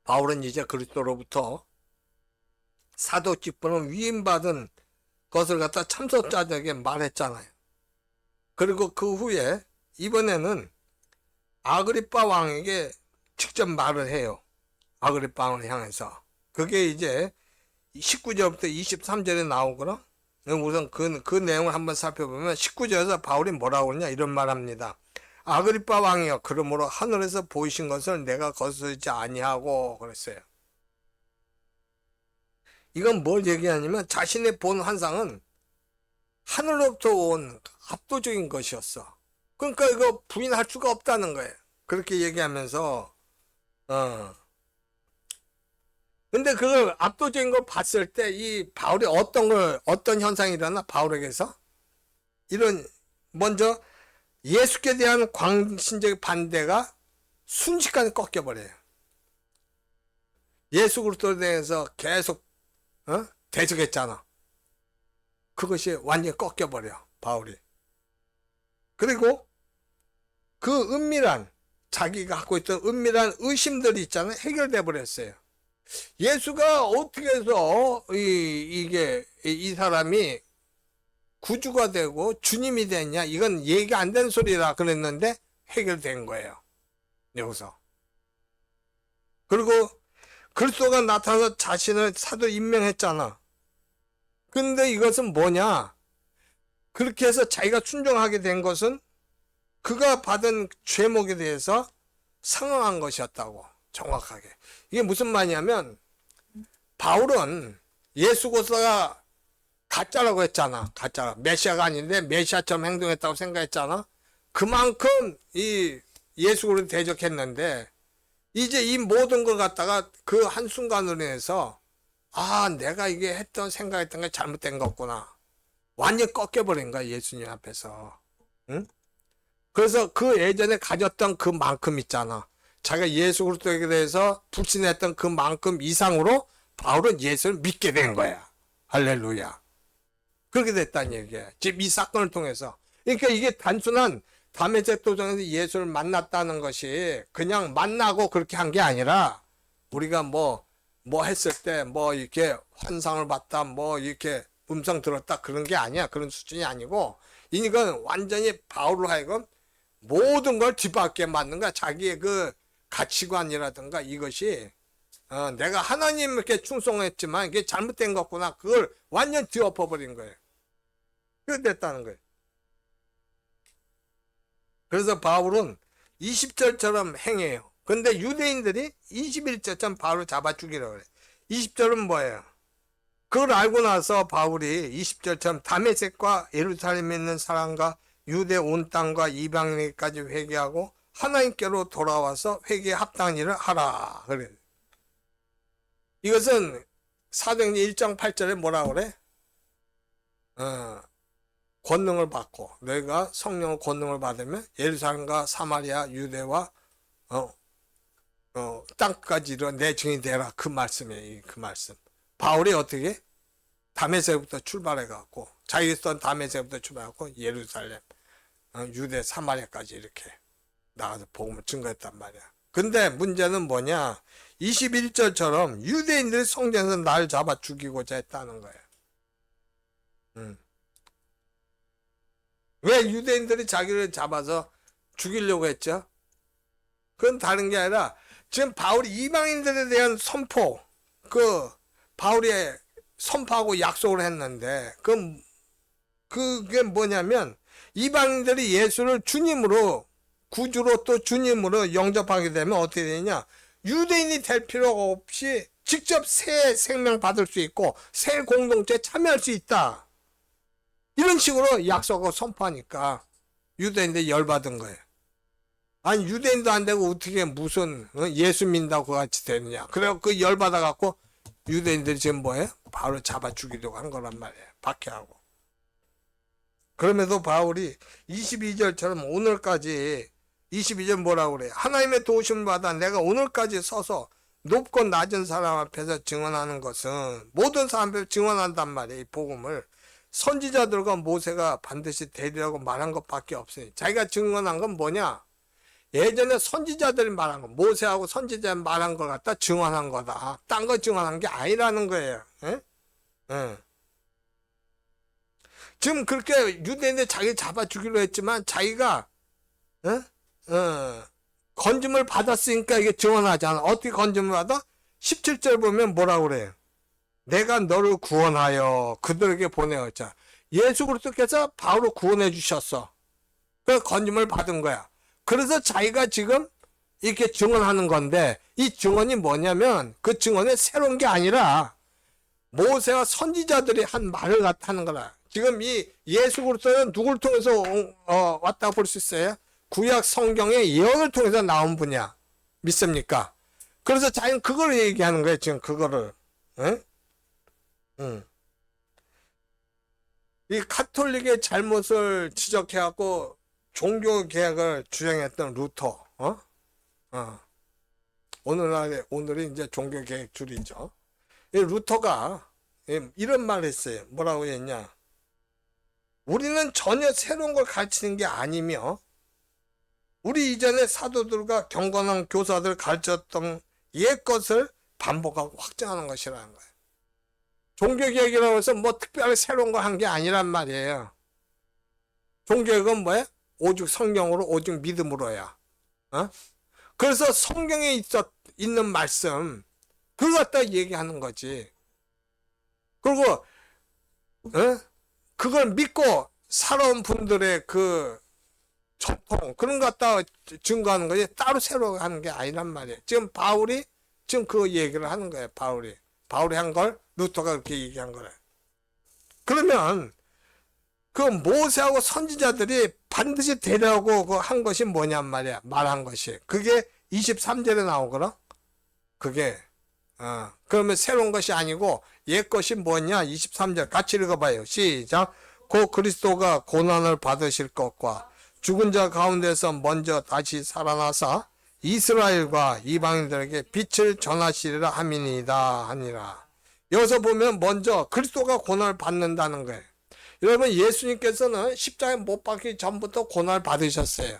바울은 이제 그리스도로부터 사도 직분을 위임받은 것을 갖다 참석자들에게 말했잖아요. 그리고 그 후에 이번에는 아그리빠 왕에게 직접 말을 해요. 아그리빠 왕을 향해서. 그게 이제 19절부터 23절에 나오거나 우선 그 내용을 한번 살펴보면 19절에서 바울이 뭐라고 그러냐 이런 말합니다. 아그리빠 왕이여 그러므로 하늘에서 보이신 것을 내가 거스르지 아니하고 그랬어요. 이건 뭘 얘기하냐면 자신의 본 환상은 하늘로부터 온 압도적인 것이었어. 그러니까 이거 부인할 수가 없다는 거예요. 그렇게 얘기하면서 근데 그걸 압도적인 걸 봤을 때 이 바울이 어떤 현상이 일어나 바울에게서 이런 먼저 예수께 대한 광신적 반대가 순식간에 꺾여버려요. 예수 그리스도에 대해서 계속 대적했잖아. 그것이 완전히 꺾여버려 바울이. 그리고 그 은밀한 자기가 갖고 있던 은밀한 의심들이 있잖아요. 해결돼 버렸어요. 예수가 어떻게 해서 이 사람이 구주가 되고 주님이 됐냐? 이건 얘기 안 되는 소리라 그랬는데 해결된 거예요. 여기서. 그리고 그리스도가 나타나서 자신을 사도 임명했잖아. 근데 이것은 뭐냐? 그렇게 해서 자기가 순종하게 된 것은 그가 받은 죄목에 대해서 상응한 것이었다고. 정확하게. 이게 무슨 말이냐면 바울은 예수 그리스도가 가짜라고 했잖아. 가짜. 메시아가 아닌데 메시아처럼 행동했다고 생각했잖아. 그만큼 이 예수 그리스도 대적했는데 이제 이 모든 걸 갖다가 그 한순간으로 해서 아, 내가 이게 생각했던 게 잘못된 거구나. 완전 꺾여버린 거야, 예수님 앞에서. 응? 그래서 그 예전에 가졌던 그 만큼 있잖아. 자기가 예수 그리스도에 대해서 불신했던 그 만큼 이상으로 바울은 예수를 믿게 된 거야. 할렐루야. 그렇게 됐다는 얘기야. 지금 이 사건을 통해서. 그러니까 이게 단순한 다메섹 도상에서 예수를 만났다는 것이 그냥 만나고 그렇게 한 게 아니라 우리가 뭐 했을 때 이렇게 환상을 봤다, 이렇게 음성 들었다 그런 게 아니야. 그런 수준이 아니고 이건 완전히 바울로 하여금 모든 걸 뒤바뀌게 만든 거야. 자기의 그 가치관이라든가 이것이 내가 하나님께 충성했지만 이게 잘못된 거구나. 그걸 완전 뒤엎어버린 거예요. 그렇게 됐다는 거예요. 그래서 바울은 20절처럼 행해요. 근데 유대인들이 21절처럼 바울을 잡아 죽이라고 그래. 20절은 뭐예요? 그걸 알고 나서 바울이 20절처럼 다메섹과 예루살렘에 있는 사람과 유대 온 땅과 이방인에게까지 회개하고 하나님께로 돌아와서 회개에 합당한 일을 하라. 그래. 이것은 사도행전 1장 8절에 뭐라고 그래? 권능을 받고 너희가 성령의 권능을 받으면 예루살렘과 사마리아 유대와 땅까지 이르러 내 증인이 되라. 그 말씀이에요. 그 말씀. 바울이 어떻게 다메섹부터 출발해 갖고 자기 있던 다메섹부터 출발해 갖고 예루살렘 유대 사마리아까지 이렇게 나가서 복음을 증거했단 말이야. 근데 문제는 뭐냐? 21절처럼 유대인들이 성전에서 날 잡아 죽이고자 했다는 거예요. 왜 유대인들이 자기를 잡아서 죽이려고 했죠? 그건 다른 게 아니라 지금 바울이 이방인들에 대한 선포, 바울이 선포하고 약속을 했는데 그게 뭐냐면 이방인들이 예수를 주님으로 구주로 또 주님으로 영접하게 되면 어떻게 되냐? 유대인이 될 필요가 없이 직접 새 생명 받을 수 있고 새 공동체에 참여할 수 있다. 이런 식으로 약속을 선포하니까 유대인들이 열받은 거예요. 아니 유대인도 안 되고 어떻게 무슨 예수 믿는다고 같이 되느냐. 그래서 그 열받아 갖고 유대인들이 지금 뭐예요? 바울을 잡아 죽이려고 한 거란 말이에요. 박해하고. 그럼에도 바울이 22절처럼 오늘까지 22절 뭐라고 그래요? 하나님의 도우심을 받아 내가 오늘까지 서서 높고 낮은 사람 앞에서 증언하는 것은 모든 사람 앞에서 증언한단 말이에요. 이 복음을. 선지자들과 모세가 반드시 되리라고 말한 것밖에 없으니 자기가 증언한 건 뭐냐? 예전에 선지자들이 말한 거, 모세하고 선지자들이 말한 걸 갖다 증언한 거다. 딴 거 증언한 게 아니라는 거예요. 지금 그렇게 유대인들 자기 잡아 주기로 했지만 자기가 건짐을 받았으니까 이게 증언하잖아. 어떻게 건짐을 받아? 17절 보면 뭐라고 그래요? 내가 너를 구원하여 그들에게 보내었자. 예수 그리스도께서 바울을 구원해 주셨어. 그래서 건짐을 받은 거야. 그래서 자기가 지금 이렇게 증언하는 건데 이 증언이 뭐냐면 그 증언이 새로운 게 아니라 모세와 선지자들이 한 말을 갖다 하는 거라. 지금 이 예수 그리스도는 누굴 통해서 왔다고 볼 수 있어요? 구약 성경의 예언을 통해서 나온 분이야. 믿습니까? 그래서 자기는 그걸 얘기하는 거예요. 지금 그거를. 이 카톨릭의 잘못을 지적해갖고 종교개혁을 주장했던 루터, 오늘이 이제 종교개혁 줄이죠. 이 루터가 이런 말을 했어요. 뭐라고 했냐? 우리는 전혀 새로운 걸 가르치는 게 아니며 우리 이전에 사도들과 경건한 교사들 가르쳤던 옛 것을 반복하고 확증하는 것이라는 거예요. 종교개혁이라고 해서 뭐 특별히 새로운 거 한 게 아니란 말이에요. 종교개혁은 뭐예요? 오직 성경으로 오직 믿음으로야. 그래서 성경에 있는 말씀 그걸 갖다 얘기하는 거지. 그리고 그걸 믿고 살아온 분들의 그 전통 그런 것 갖다 증거하는 거지 따로 새로 하는 게 아니란 말이에요. 지금 바울이 지금 그 얘기를 하는 거예요. 바울이 한 걸 루터가 그렇게 얘기한 거래. 그러면 그 모세하고 선지자들이 반드시 되려고 한 것이 뭐냔 말이야. 말한 것이. 그게 23절에 나오거든. 그게 그러면 새로운 것이 아니고 옛 것이 뭐냐. 23절 같이 읽어봐요. 시작. 고 그리스도가 고난을 받으실 것과 죽은 자 가운데서 먼저 다시 살아나사 이스라엘과 이방인들에게 빛을 전하시리라 함이니이다 하니라. 여기서 보면 먼저 그리스도가 고난을 받는다는 거예요. 여러분 예수님께서는 십자가에 못 박히기 전부터 고난을 받으셨어요.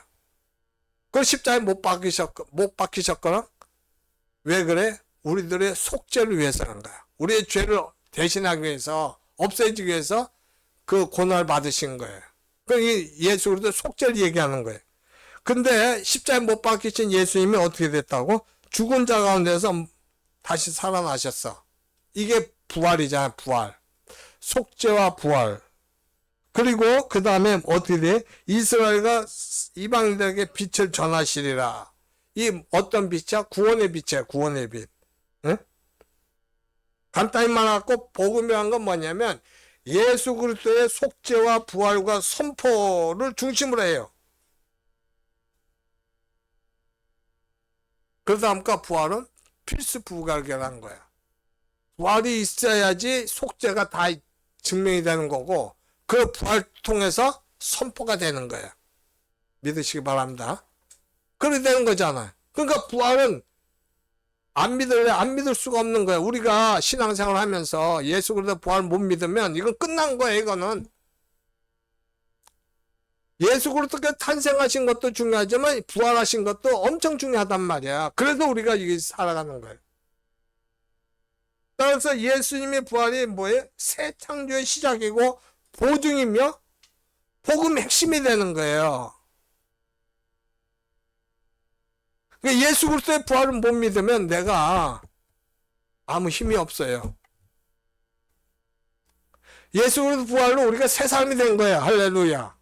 그 십자가에 못 박히셨거나 왜 그래? 우리들의 속죄를 위해서는 거야. 우리의 죄를 대신하기 위해서 없애지기 위해서 그 고난을 받으신 거예요. 그 예수 그리스도 속죄를 얘기하는 거예요. 근데 십자가에 못 박히신 예수님이 어떻게 됐다고? 죽은 자 가운데서 다시 살아나셨어. 이게 부활이잖아. 부활. 속죄와 부활. 그리고 그 다음에 어떻게 돼? 이스라엘과 이방인들에게 빛을 전하시리라. 이 어떤 빛이야? 구원의 빛이야. 구원의 빛. 응? 간단히 말하고 복음이란 건 뭐냐면 예수 그리스도의 속죄와 부활과 선포를 중심으로 해요. 그러다 보니까 부활은 필수 불가결한 거야. 부활이 있어야지 속죄가 다 증명이 되는 거고 그 부활 통해서 선포가 되는 거야. 믿으시기 바랍니다. 그렇게 되는 거잖아. 그러니까 부활은 안 믿을 수가 없는 거야. 우리가 신앙생활 하면서 예수 그리스도 부활 못 믿으면 이건 끝난 거야. 이거는 예수 그리스도께 탄생하신 것도 중요하지만 부활하신 것도 엄청 중요하단 말이야. 그래서 우리가 이게 살아가는 거예요. 따라서 예수님의 부활이 뭐예요? 새 창조의 시작이고 보증이며 복음의 핵심이 되는 거예요. 그러니까 예수 그리스도의 부활을 못 믿으면 내가 아무 힘이 없어요. 예수 그리스도 부활로 우리가 새 사람이 된 거예요. 할렐루야.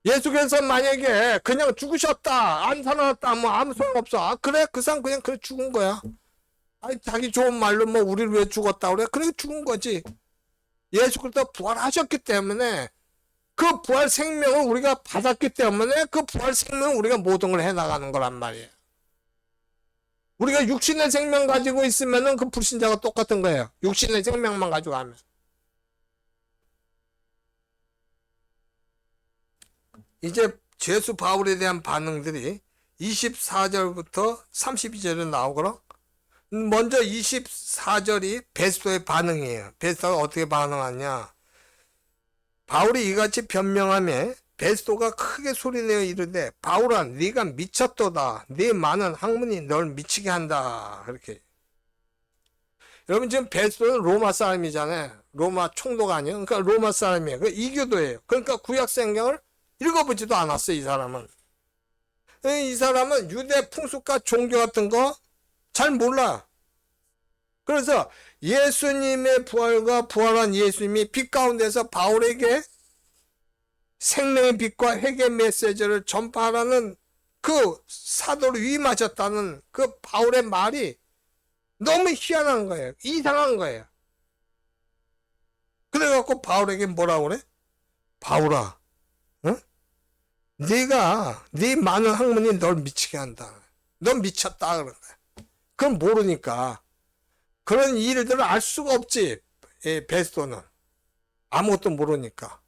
예수께서 만약에 그냥 죽으셨다, 안 살아났다, 뭐 아무 소용없어. 그래, 그 사람 그냥 그래 죽은 거야. 아니, 자기 좋은 말로 뭐 우리를 왜 죽었다 그래? 그래 죽은 거지. 예수 그리스도 부활하셨기 때문에 그 부활 생명을 우리가 받았기 때문에 그 부활 생명을 우리가 모든 걸 해나가는 거란 말이에요. 우리가 육신의 생명 가지고 있으면은 그 불신자가 똑같은 거예요. 육신의 생명만 가지고 하면. 이제 죄수 바울에 대한 반응들이 24절부터 32절에 나오거든. 먼저 24절이 베스도의 반응이에요. 베스도가 어떻게 반응하냐. 바울이 이같이 변명하며 베스도가 크게 소리내어 이르되 바울아 네가 미쳤도다. 네 많은 학문이 널 미치게 한다. 그렇게. 여러분 지금 베스도는 로마 사람이잖아요. 로마 총독 아니에요. 그러니까 로마 사람이에요. 그 이교도예요. 그러니까 구약 성경을 읽어보지도 않았어. 이 사람은. 이 사람은 유대 풍습과 종교 같은 거 잘 몰라. 그래서 예수님의 부활과 부활한 예수님이 빛 가운데서 바울에게 생명의 빛과 회개 메시지를 전파하라는 그 사도를 위임하셨다는 그 바울의 말이 너무 희한한 거예요. 이상한 거예요. 그래갖고 바울에게 뭐라고 그래? 바울아, 응? 네가 네 많은 학문이 널 미치게 한다. 넌 미쳤다 그런 거야. 그건 모르니까. 그런 일들을 알 수가 없지. 베스도는. 아무것도 모르니까.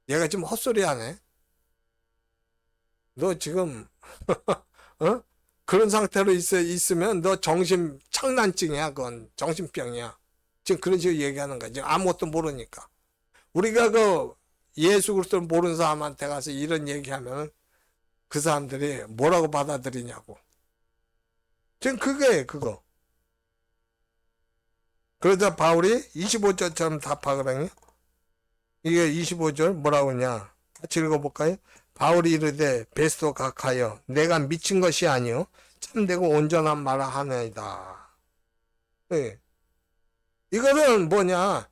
얘가 지금 헛소리 하네. 너 지금 어? 그런 상태로 있으면 너 정신 착란증이야. 그건 정신병이야. 지금 그런 식으로 얘기하는 거야. 지금 아무것도 모르니까. 우리가 그 예수 그리스도를 모르는 사람한테 가서 이런 얘기하면 그 사람들이 뭐라고 받아들이냐고. 지금 그거예요, 그거. 그러자 바울이 25절처럼 답하거든요. 이게 25절 뭐라고 하냐. 같이 읽어볼까요? 바울이 이르되 베스도 각하여 내가 미친 것이 아니요 참되고 온전한 말을 하나이다. 네. 이거는 뭐냐.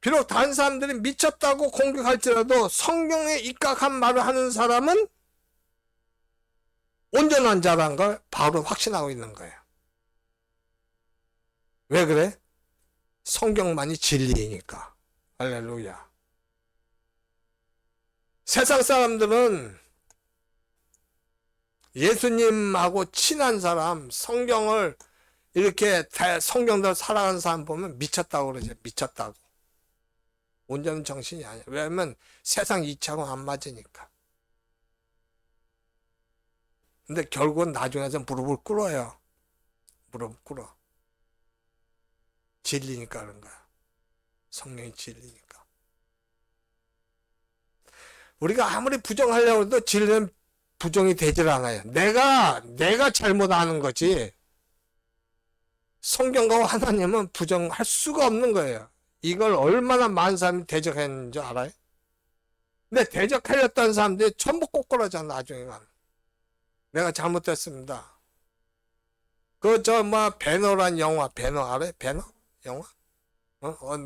비록 다른 사람들이 미쳤다고 공격할지라도 성경에 입각한 말을 하는 사람은 온전한 자라는 걸 바울은 확신하고 있는 거예요. 왜 그래? 성경만이 진리이니까. 할렐루야. 세상 사람들은 예수님하고 친한 사람, 성경을 이렇게 성경대로 살아가는 사람 보면 미쳤다고 그러죠. 미쳤다고. 온전한 정신이 아니야. 왜냐면 세상 이치하고 안 맞으니까. 근데 결국은 나중에서 무릎을 꿇어요. 무릎 꿇어. 진리니까 그런 거야. 성령이 진리니까. 우리가 아무리 부정하려고 해도 진리는 부정이 되질 않아요. 내가 잘못 아는 거지. 성경과 하나님은 부정할 수가 없는 거예요. 이걸 얼마나 많은 사람이 대적했는지 알아요? 근데 대적하렸다는 사람들이 전부 꼬꾸라잖아, 나중에 가면. 내가 잘못됐습니다. 배너란 영화, 배너 알아요? 배너? 영화?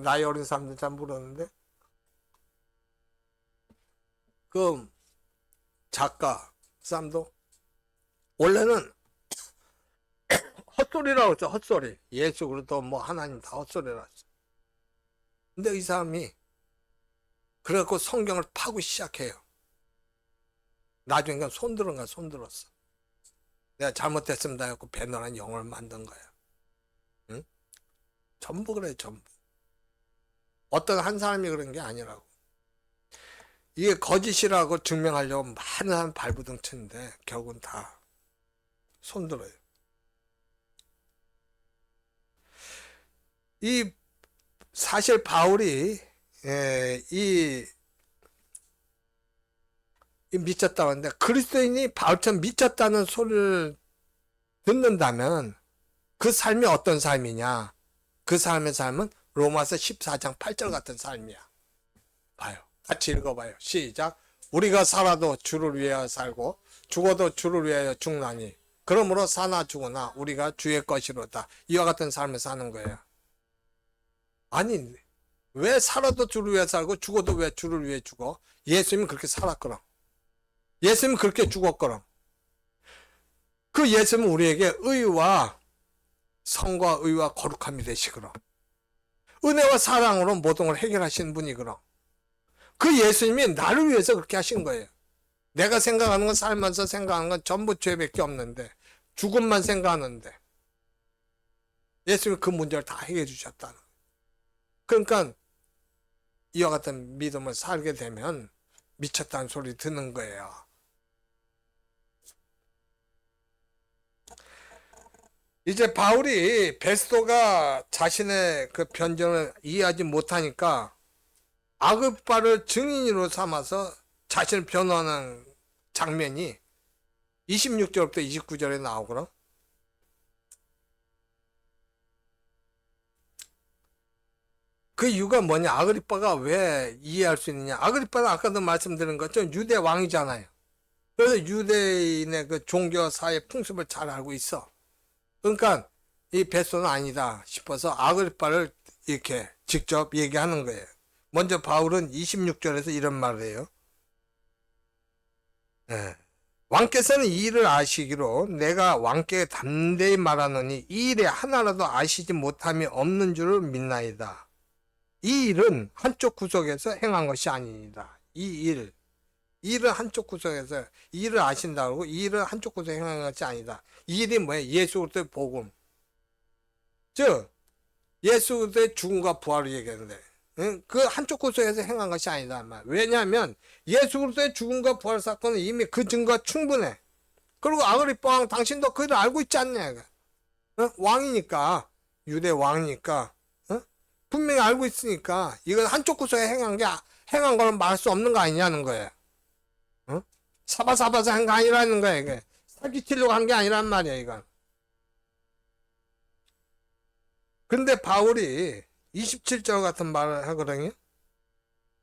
나이 어린 사람들 잘 모르는데. 그 작가 사람도 원래는 헛소리라고 했죠. 헛소리. 예수 그리스도 뭐 하나님 다 헛소리라 했어. 근데 이 사람이 그래갖고 성경을 파고 시작해요. 나중에 손들었어. 내가 잘못했습니다 해갖고 배너란 영어를 만든 거야. 응? 전부 그래, 전부. 어떤 한 사람이 그런 게 아니라고. 이게 거짓이라고 증명하려고 많은 사람 발부둥 치는데 결국은 다 손들어요. 이 사실 바울이 이 미쳤다고 하는데 그리스도인이 바울처럼 미쳤다는 소리를 듣는다면 그 삶이 어떤 삶이냐. 그 삶의 삶은 로마서 14장 8절 같은 삶이야. 봐요. 같이 읽어봐요. 시작. 우리가 살아도 주를 위하여 살고 죽어도 주를 위하여 죽나니 그러므로 사나 죽으나 우리가 주의 것이로다. 이와 같은 삶을 사는 거예요. 아니 왜 살아도 주를 위해 살고 죽어도 왜 주를 위해 죽어? 예수님은 그렇게 살았거든. 예수님은 그렇게 죽었거든. 그 예수님은 우리에게 의와 성과 의와 거룩함이 되시거든. 은혜와 사랑으로 모든 걸 해결하시는 분이거든. 그 예수님이 나를 위해서 그렇게 하신 거예요. 내가 생각하는 건 살면서 생각하는 건 전부 죄밖에 없는데 죽음만 생각하는데 예수님이 그 문제를 다 해결해 주셨다는 거예요. 그러니까 이와 같은 믿음을 살게 되면 미쳤다는 소리 듣는 거예요. 이제 바울이 베스도가 자신의 그 변정을 이해하지 못하니까 아그리빠를 증인으로 삼아서 자신을 변호하는 장면이 26절부터 29절에 나오거든. 그 이유가 뭐냐? 아그리빠가 왜 이해할 수 있느냐? 아그리빠는 아까도 말씀드린 것처럼 유대 왕이잖아요. 그래서 유대인의 그 종교 사회 풍습을 잘 알고 있어. 그러니까 이 베스도는 아니다 싶어서 아그리빠를 이렇게 직접 얘기하는 거예요. 먼저 바울은 26절에서 이런 말을 해요. 왕께서는 이 일을 아시기로 내가 왕께 담대히 말하노니 이 일에 하나라도 아시지 못함이 없는 줄을 믿나이다. 이 일은 한쪽 구석에서 행한 것이 아닙니다. 이 일은 한쪽 구석에서 이 일을 아신다고 이 일은 한쪽 구석에 행한 것이 아니다. 이 일이 뭐예요? 예수 그리스도의 복음. 즉 예수 그리스도의 죽음과 부활을 얘기하는데 그 한쪽 구석에서 행한 것이 아니다. 왜냐하면 예수 그리스도의 죽음과 부활 사건은 이미 그 증거가 충분해. 그리고 아그리빠 왕 당신도 그걸 알고 있지 않냐. 왕이니까 유대 왕이니까 분명히 알고 있으니까 이건 한쪽 구석에 행한 게 행한 걸 말할 수 없는 거 아니냐는 거예요. 어? 사바사바사 한 거 아니라는 거예요. 이게 사기치려고 한 게 아니란 말이야, 이건. 근데 바울이 27절 같은 말을 하거든요.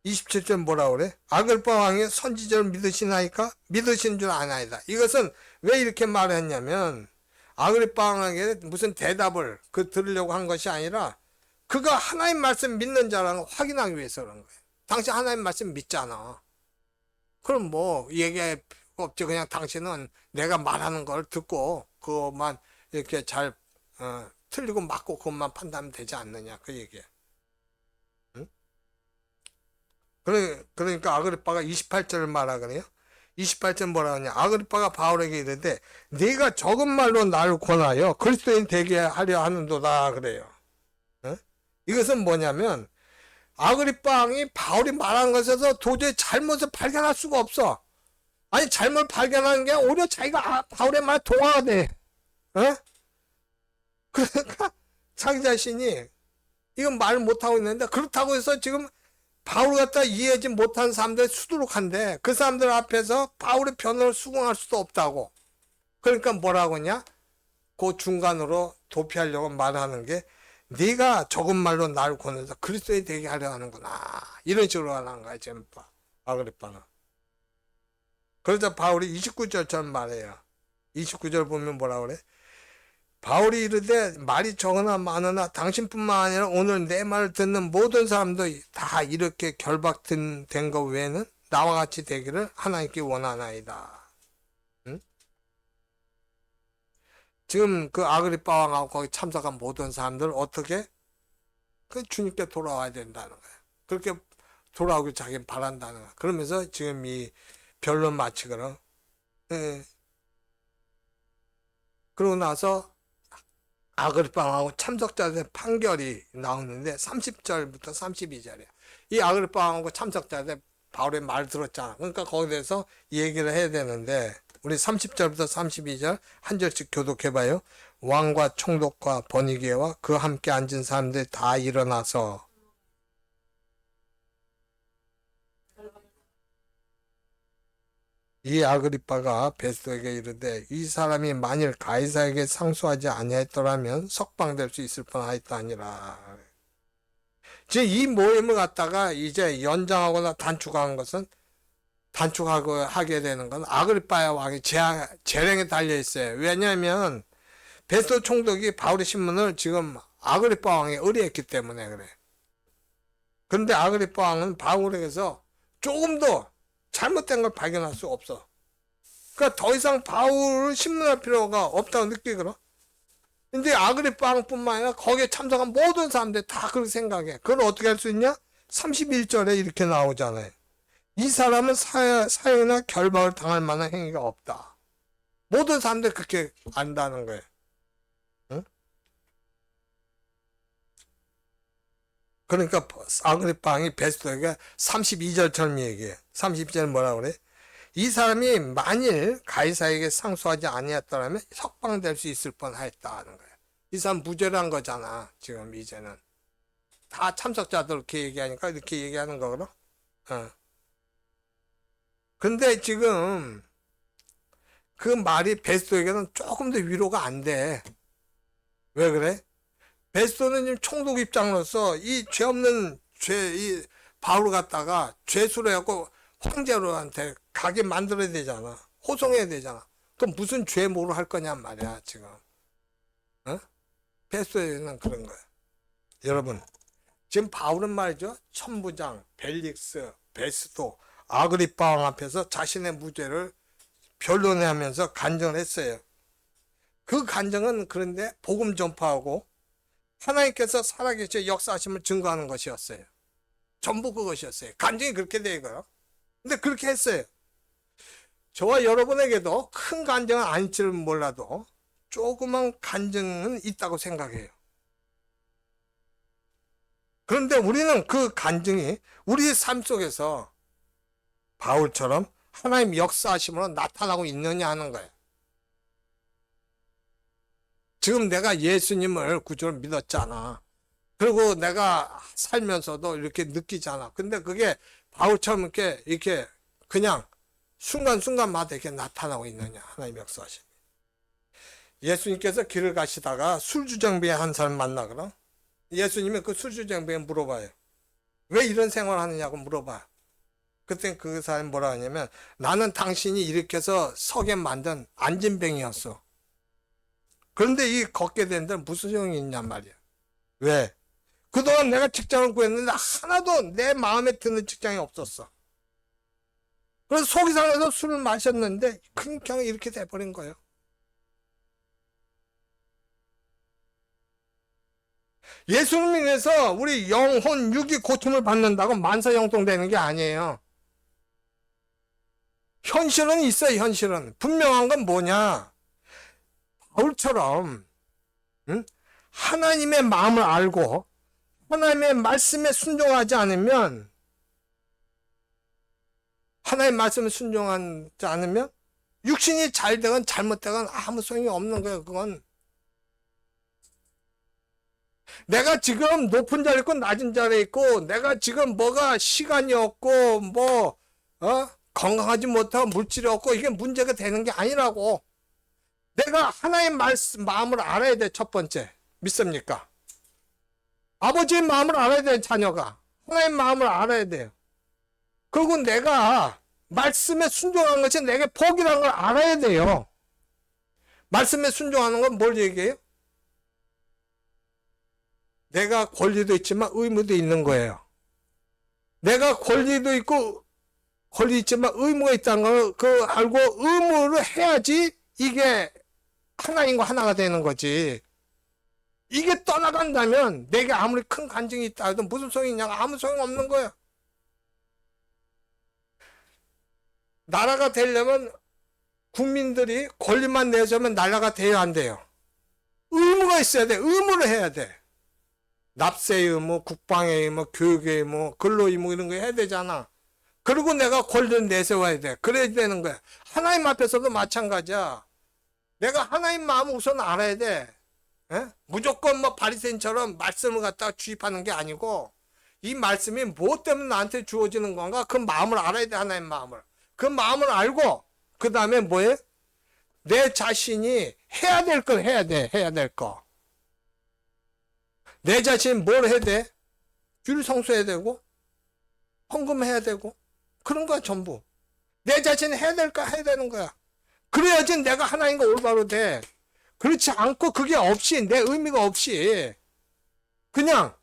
27절 뭐라 그래? 아글바 왕이 선지자를 믿으시나이까? 믿으신 줄 아나이다. 이것은 왜 이렇게 말을 했냐면 아글바 왕에게 무슨 대답을 들으려고 한 것이 아니라 그가 하나님 말씀 믿는 자라는 걸 확인하기 위해서 그런 거예요. 당신 하나님 말씀 믿잖아. 그럼 뭐 얘기할 필요가 없지. 그냥 당신은 내가 말하는 걸 듣고 그것만 이렇게 잘 틀리고 맞고 그것만 판단하면 되지 않느냐 그 얘기야. 응? 그러니까 아그리빠가 28절을 말하거든요. 28절 뭐라 하냐. 아그리빠가 바울에게 이르되 네가 적은 말로 나를 권하여 그리스도인 되게 하려 하는도다 그래요. 응? 이것은 뭐냐면 아그리빠 왕이 바울이 말하는 것에서 도저히 잘못을 발견할 수가 없어. 아니 잘못 발견하는 게 오히려 자기가 바울의 말에 동화가 돼. 어? 그러니까 자기 자신이 이건 말을 못하고 있는데 그렇다고 해서 지금 바울 갖다 이해하지 못한 사람들 수두룩한데 그 사람들 앞에서 바울의 변호를 수긍할 수도 없다고. 그러니까 뭐라고 하냐? 그 중간으로 도피하려고 말하는 게 네가 적은 말로 나를 권해서 그리스도에 되게 하려 하는구나. 이런 식으로 하는 거야 지금 아그리빠는. 그러자 바울이 29절처럼 말해요. 29절 보면 뭐라 그래? 바울이 이르되 말이 적으나 많으나 당신뿐만 아니라 오늘 내 말을 듣는 모든 사람도 다 이렇게 결박된 것 외에는 나와 같이 되기를 하나님께 원하나이다. 응? 지금 그 아그리빠 왕하고 거기 참석한 모든 사람들 어떻게? 그 주님께 돌아와야 된다는 거야. 그렇게 돌아오길 자기는 바란다는 거야. 그러면서 지금 이 변론 마치거든. 예. 그러고 나서 아그리빠 왕하고 참석자들의 판결이 나오는데 30절부터 32절이야. 이 아그리빠 왕하고 참석자들 바울의 말 들었잖아. 그러니까 거기에 대해서 얘기를 해야 되는데 우리 30절부터 32절 한 절씩 교독해봐요. 왕과 총독과 버니게와 그 함께 앉은 사람들이 다 일어나서 이 아그리빠가 베스도에게 이르되 이 사람이 만일 가이사에게 상소하지 아니했더라면 석방될 수 있을 뻔하였다 아니라. 지금 이 모임을 갖다가 이제 연장하거나 단축한 것은 단축하고 하게 되는 건 아그리빠 왕이 재량에 달려 있어요. 왜냐하면 베스도 총독이 바울의 신문을 지금 아그리빠 왕에 의뢰했기 때문에 그래. 그런데 아그리빠 왕은 바울에게서 조금 더 잘못된 걸 발견할 수 없어. 그러니까 더 이상 바울을 신문할 필요가 없다고 느끼거든. 근데 아그리빠 왕뿐만 아니라 거기에 참석한 모든 사람들이 다 그렇게 생각해. 그걸 어떻게 할 수 있냐? 31절에 이렇게 나오잖아요. 이 사람은 사형이나 결박을 당할 만한 행위가 없다. 모든 사람들이 그렇게 안다는 거예요. 응? 그러니까 아그리빠 왕이 베스도에게 32절처럼 얘기해. 32절 뭐라고 그래? 이 사람이 만일 가이사에게 상소하지 아니었더라면 석방될 수 있을 뻔하였다는 거야. 이 사람 무죄란 거잖아. 지금 이제는 다 참석자들 이렇게 얘기하니까 이렇게 얘기하는 거거든. 근데 지금 그 말이 베스도에게는 조금 더 위로가 안 돼. 왜 그래? 베스도는 지금 총독 입장으로서 이 죄 없는 이 바울 갖다가 죄수로 해갖고 황제로한테 가게 만들어야 되잖아. 호송해야 되잖아. 그럼 무슨 죄 뭐로 할 거냔 말이야, 지금. 어? 베스도에는 그런 거야. 여러분, 지금 바울은 말이죠. 천부장, 벨릭스, 베스도, 아그리빠 왕 앞에서 자신의 무죄를 변론하면서 간증을 했어요. 그 간증은 그런데 복음 전파하고 하나님께서 살아계신 역사하심을 증거하는 것이었어요. 전부 그것이었어요. 간증이 그렇게 되고요. 근데 그렇게 했어요. 저와 여러분에게도 큰 간증은 아닐지는 몰라도 조그만 간증은 있다고 생각해요. 그런데 우리는 그 간증이 우리의 삶 속에서 바울처럼 하나님 역사하심으로 나타나고 있느냐 하는 거예요. 지금 내가 예수님을 구주로 믿었잖아. 그리고 내가 살면서도 이렇게 느끼잖아. 근데 그게 바울처럼 이렇게 그냥 순간순간마다 이렇게 나타나고 있느냐, 하나님 역사하심. 예수님께서 길을 가시다가 술주정뱅이 한 사람 만나거든. 예수님이 그 술주정뱅이에 물어봐요. 왜 이런 생활을 하느냐고 물어봐요. 그때 그 사람이 뭐라 하냐면, 나는 당신이 일으켜서 서게 만든 안진뱅이였어. 그런데 이 걷게 되는데 무슨 소용이 있냔 말이야. 왜? 그동안 내가 직장을 구했는데 하나도 내 마음에 드는 직장이 없었어. 그래서 속이 상해서 술을 마셨는데 그냥 이렇게 돼버린 거예요. 예수님을 인해서 우리 영혼, 육이 고침을 받는다고 만사형통되는 게 아니에요. 현실은 있어요, 현실은. 분명한 건 뭐냐? 바울처럼 하나님의 마음을 알고 하나님의 말씀에 순종하지 않으면, 하나님의 말씀에 순종하지 않으면 육신이 잘 되건 잘못되건 아무 소용이 없는 거예요. 그건 내가 지금 높은 자리에 있고 낮은 자리에 있고, 내가 지금 뭐가 시간이 없고 건강하지 못하고 물질이 없고 이게 문제가 되는 게 아니라고. 내가 하나님의 말씀, 마음을 알아야 돼. 첫 번째, 믿습니까? 아버지의 마음을 알아야 돼. 자녀가 하나님의 마음을 알아야 돼요. 그리고 내가 말씀에 순종하는 것이 내게 복이라는 걸 알아야 돼요. 말씀에 순종하는 건 뭘 얘기해요? 내가 권리도 있지만 의무도 있는 거예요. 내가 권리도 있고 권리 있지만 의무가 있다는 걸 알고 의무를 해야지 이게 하나님과 하나가 되는 거지. 이게 떠나간다면 내게 아무리 큰 간증이 있다 해도 무슨 소용이 있냐고, 아무 소용 없는 거예요. 나라가 되려면 국민들이 권리만 내주면 나라가 돼야 안 돼요. 의무가 있어야 돼. 의무를 해야 돼. 납세의 의무, 국방의 의무, 교육의 의무, 근로 의무 이런 거 해야 되잖아. 그리고 내가 권리를 내세워야 돼. 그래야 되는 거야. 하나님 앞에서도 마찬가지야. 내가 하나님 마음을 우선 알아야 돼. 에? 무조건 바리새인처럼 말씀을 갖다가 주입하는 게 아니고, 이 말씀이 무엇 때문에 나한테 주어지는 건가? 그 마음을 알아야 돼. 하나님 마음을. 그 마음을 알고 그 다음에 뭐해? 내 자신이 해야 될 걸 해야 돼. 해야 될 거. 내 자신이 뭘 해야 돼? 줄 성수해야 되고 헌금해야 되고 그런 거야 전부. 내 자신이 해야 될 거 해야 되는 거야. 그래야지 내가 하나님과 올바로 돼. 그렇지 않고 그게 없이, 내 의미가 없이 그냥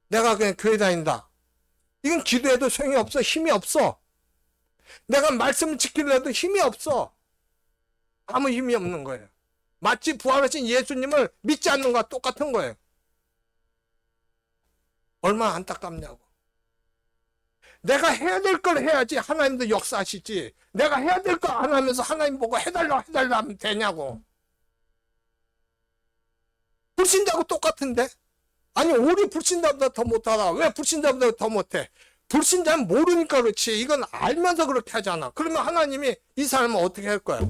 내가 그냥 교회 다닌다. 이건 기도해도 소용이 없어. 힘이 없어. 내가 말씀을 지키려도 힘이 없어. 아무 힘이 없는 거예요. 마치 부활하신 예수님을 믿지 않는 것과 똑같은 거예요. 얼마나 안타깝냐고. 내가 해야 될 걸 해야지 하나님도 역사하시지. 내가 해야 될 걸 안 하면서 하나님 보고 해달라 하면 되냐고. 불신자하고 똑같은데? 아니, 우리 불신자보다 더 못하다. 왜 불신자보다 더 못해? 불신자는 모르니까 그렇지. 이건 알면서 그렇게 하잖아. 그러면 하나님이 이 사람은 어떻게 할 거야?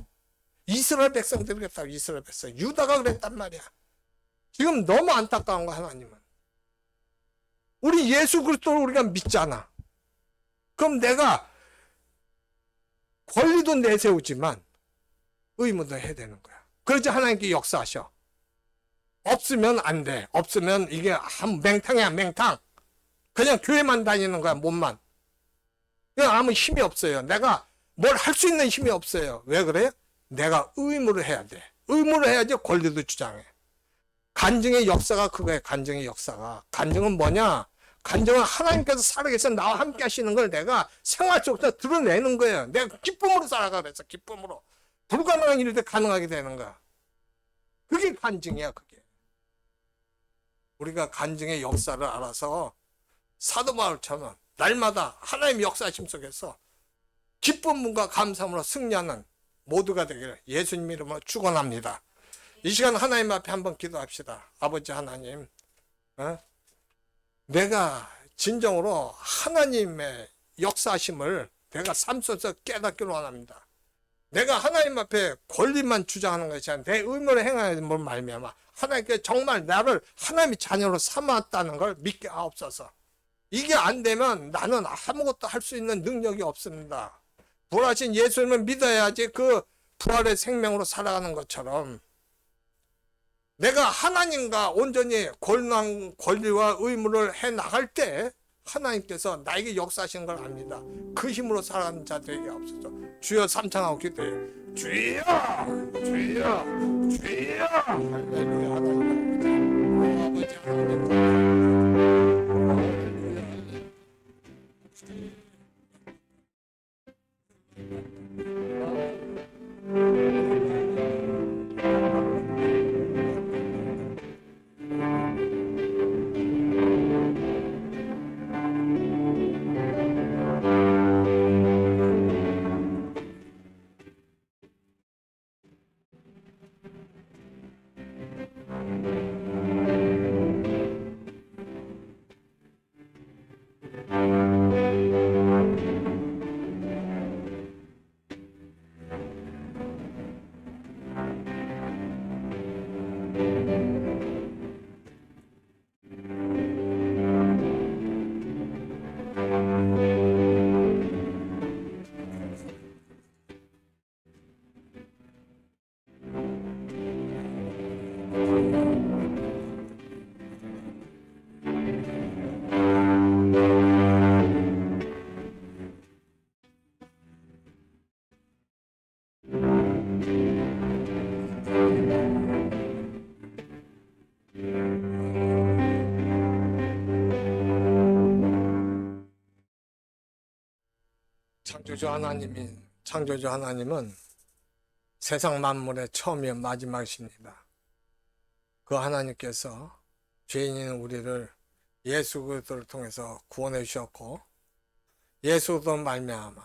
이스라엘 백성들이 그랬다고. 이스라엘 백성. 유다가 그랬단 말이야. 지금 너무 안타까운 거야, 하나님은. 우리 예수 그리스도를 우리가 믿잖아. 그럼 내가 권리도 내세우지만 의무도 해야 되는 거야. 그러지 하나님께 역사하셔. 없으면 안 돼. 없으면 이게 한 맹탕이야, 맹탕. 그냥 교회만 다니는 거야, 몸만. 그냥 아무 힘이 없어요. 내가 뭘 할 수 있는 힘이 없어요. 왜 그래요? 내가 의무를 해야 돼. 의무를 해야지 권리도 주장해. 간증의 역사가 그거예요. 간증의 역사가. 간증은 뭐냐? 간증은 하나님께서 살아계셔 나와 함께 하시는 걸 내가 생활 속에서 드러내는 거예요. 내가 기쁨으로 살아가 그래서 기쁨으로. 불가능한 일도 가능하게 되는 거야. 그게 간증이야, 그게. 우리가 간증의 역사를 알아서 사도 바울처럼 날마다 하나님 역사심 속에서 기쁨과 감사함으로 승리하는 모두가 되기를 예수님 이름으로 축원합니다. 이 시간 하나님 앞에 한번 기도합시다. 아버지 하나님, 내가 진정으로 하나님의 역사심을 내가 삶 속에서 깨닫기를 원합니다. 내가 하나님 앞에 권리만 주장하는 것이 아니라 내 의무를 행하는 걸 말미암아 하나님께 정말 나를 하나님의 자녀로 삼았다는 걸 믿게 하옵소서. 이게 안 되면 나는 아무것도 할 수 있는 능력이 없습니다. 부활하신 예수님을 믿어야지 그 부활의 생명으로 살아가는 것처럼 내가 하나님과 온전히 권리와 의무를 해 나갈 때 하나님께서 나에게 역사하시는 걸 압니다. 그 힘으로 살아가는 자 되게 없어서 주여 삼창하고 기도해요. 주여 주여 주여 할렐루야. 하나님 아버지 창조주 하나님은 세상 만물의 처음이요 마지막이십니다. 그 하나님께서 죄인인 우리를 예수 그리스도를 통해서 구원해 주셨고 예수 그리스도 말미암아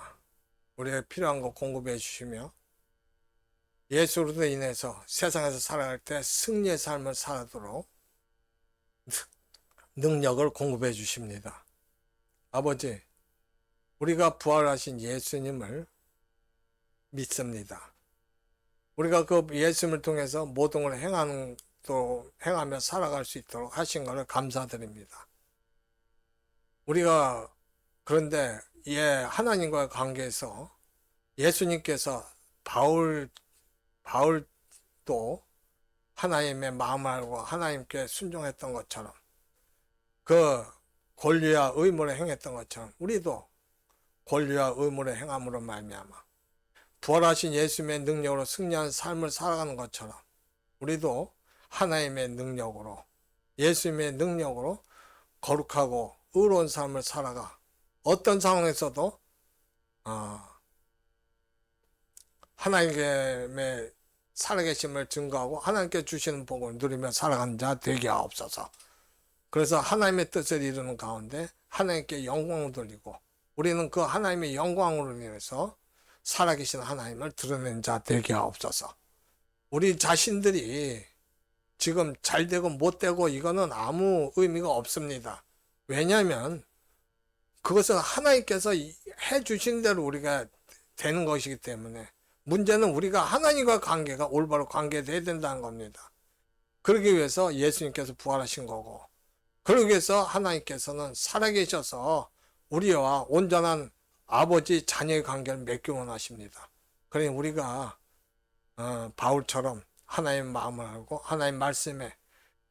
우리에게 필요한 것 공급해 주시며 예수 그리스도로 인해서 세상에서 살아갈 때 승리의 삶을 살도록 능력을 공급해 주십니다. 아버지, 우리가 부활하신 예수님을 믿습니다. 우리가 그 예수님을 통해서 모든 걸 행하며 살아갈 수 있도록 하신 것을 감사드립니다. 우리가 그런데 하나님과의 관계에서 예수님께서 바울도 하나님의 마음을 알고 하나님께 순종했던 것처럼 그 권리와 의무를 행했던 것처럼 우리도 권리와 의무를 행함으로 말미암아 부활하신 예수님의 능력으로 승리한 삶을 살아가는 것처럼 우리도 하나님의 능력으로 예수님의 능력으로 거룩하고 의로운 삶을 살아가 어떤 상황에서도 하나님의 살아계심을 증거하고 하나님께 주시는 복을 누리며 살아가는 자 되게 하옵소서. 그래서 하나님의 뜻을 이루는 가운데 하나님께 영광을 돌리고 우리는 그 하나님의 영광으로 인해서 살아계신 하나님을 드러낸 자 되게 하옵소서. 우리 자신들이 지금 잘되고 못되고 이거는 아무 의미가 없습니다. 왜냐하면 그것은 하나님께서 해주신 대로 우리가 되는 것이기 때문에 문제는 우리가 하나님과 관계가 올바로 관계돼야 된다는 겁니다. 그러기 위해서 예수님께서 부활하신 거고 그러기 위해서 하나님께서는 살아계셔서 우리와 온전한 아버지 자녀의 관계를 맺기 원하십니다. 그러니 우리가 바울처럼 하나님의 마음을 알고 하나님 말씀에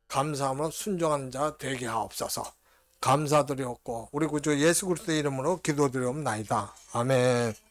감사함으로 순종하는 자 되게 하옵소서. 감사드리옵고 우리 구주 예수 그리스도의 이름으로 기도드리옵나이다. 아멘.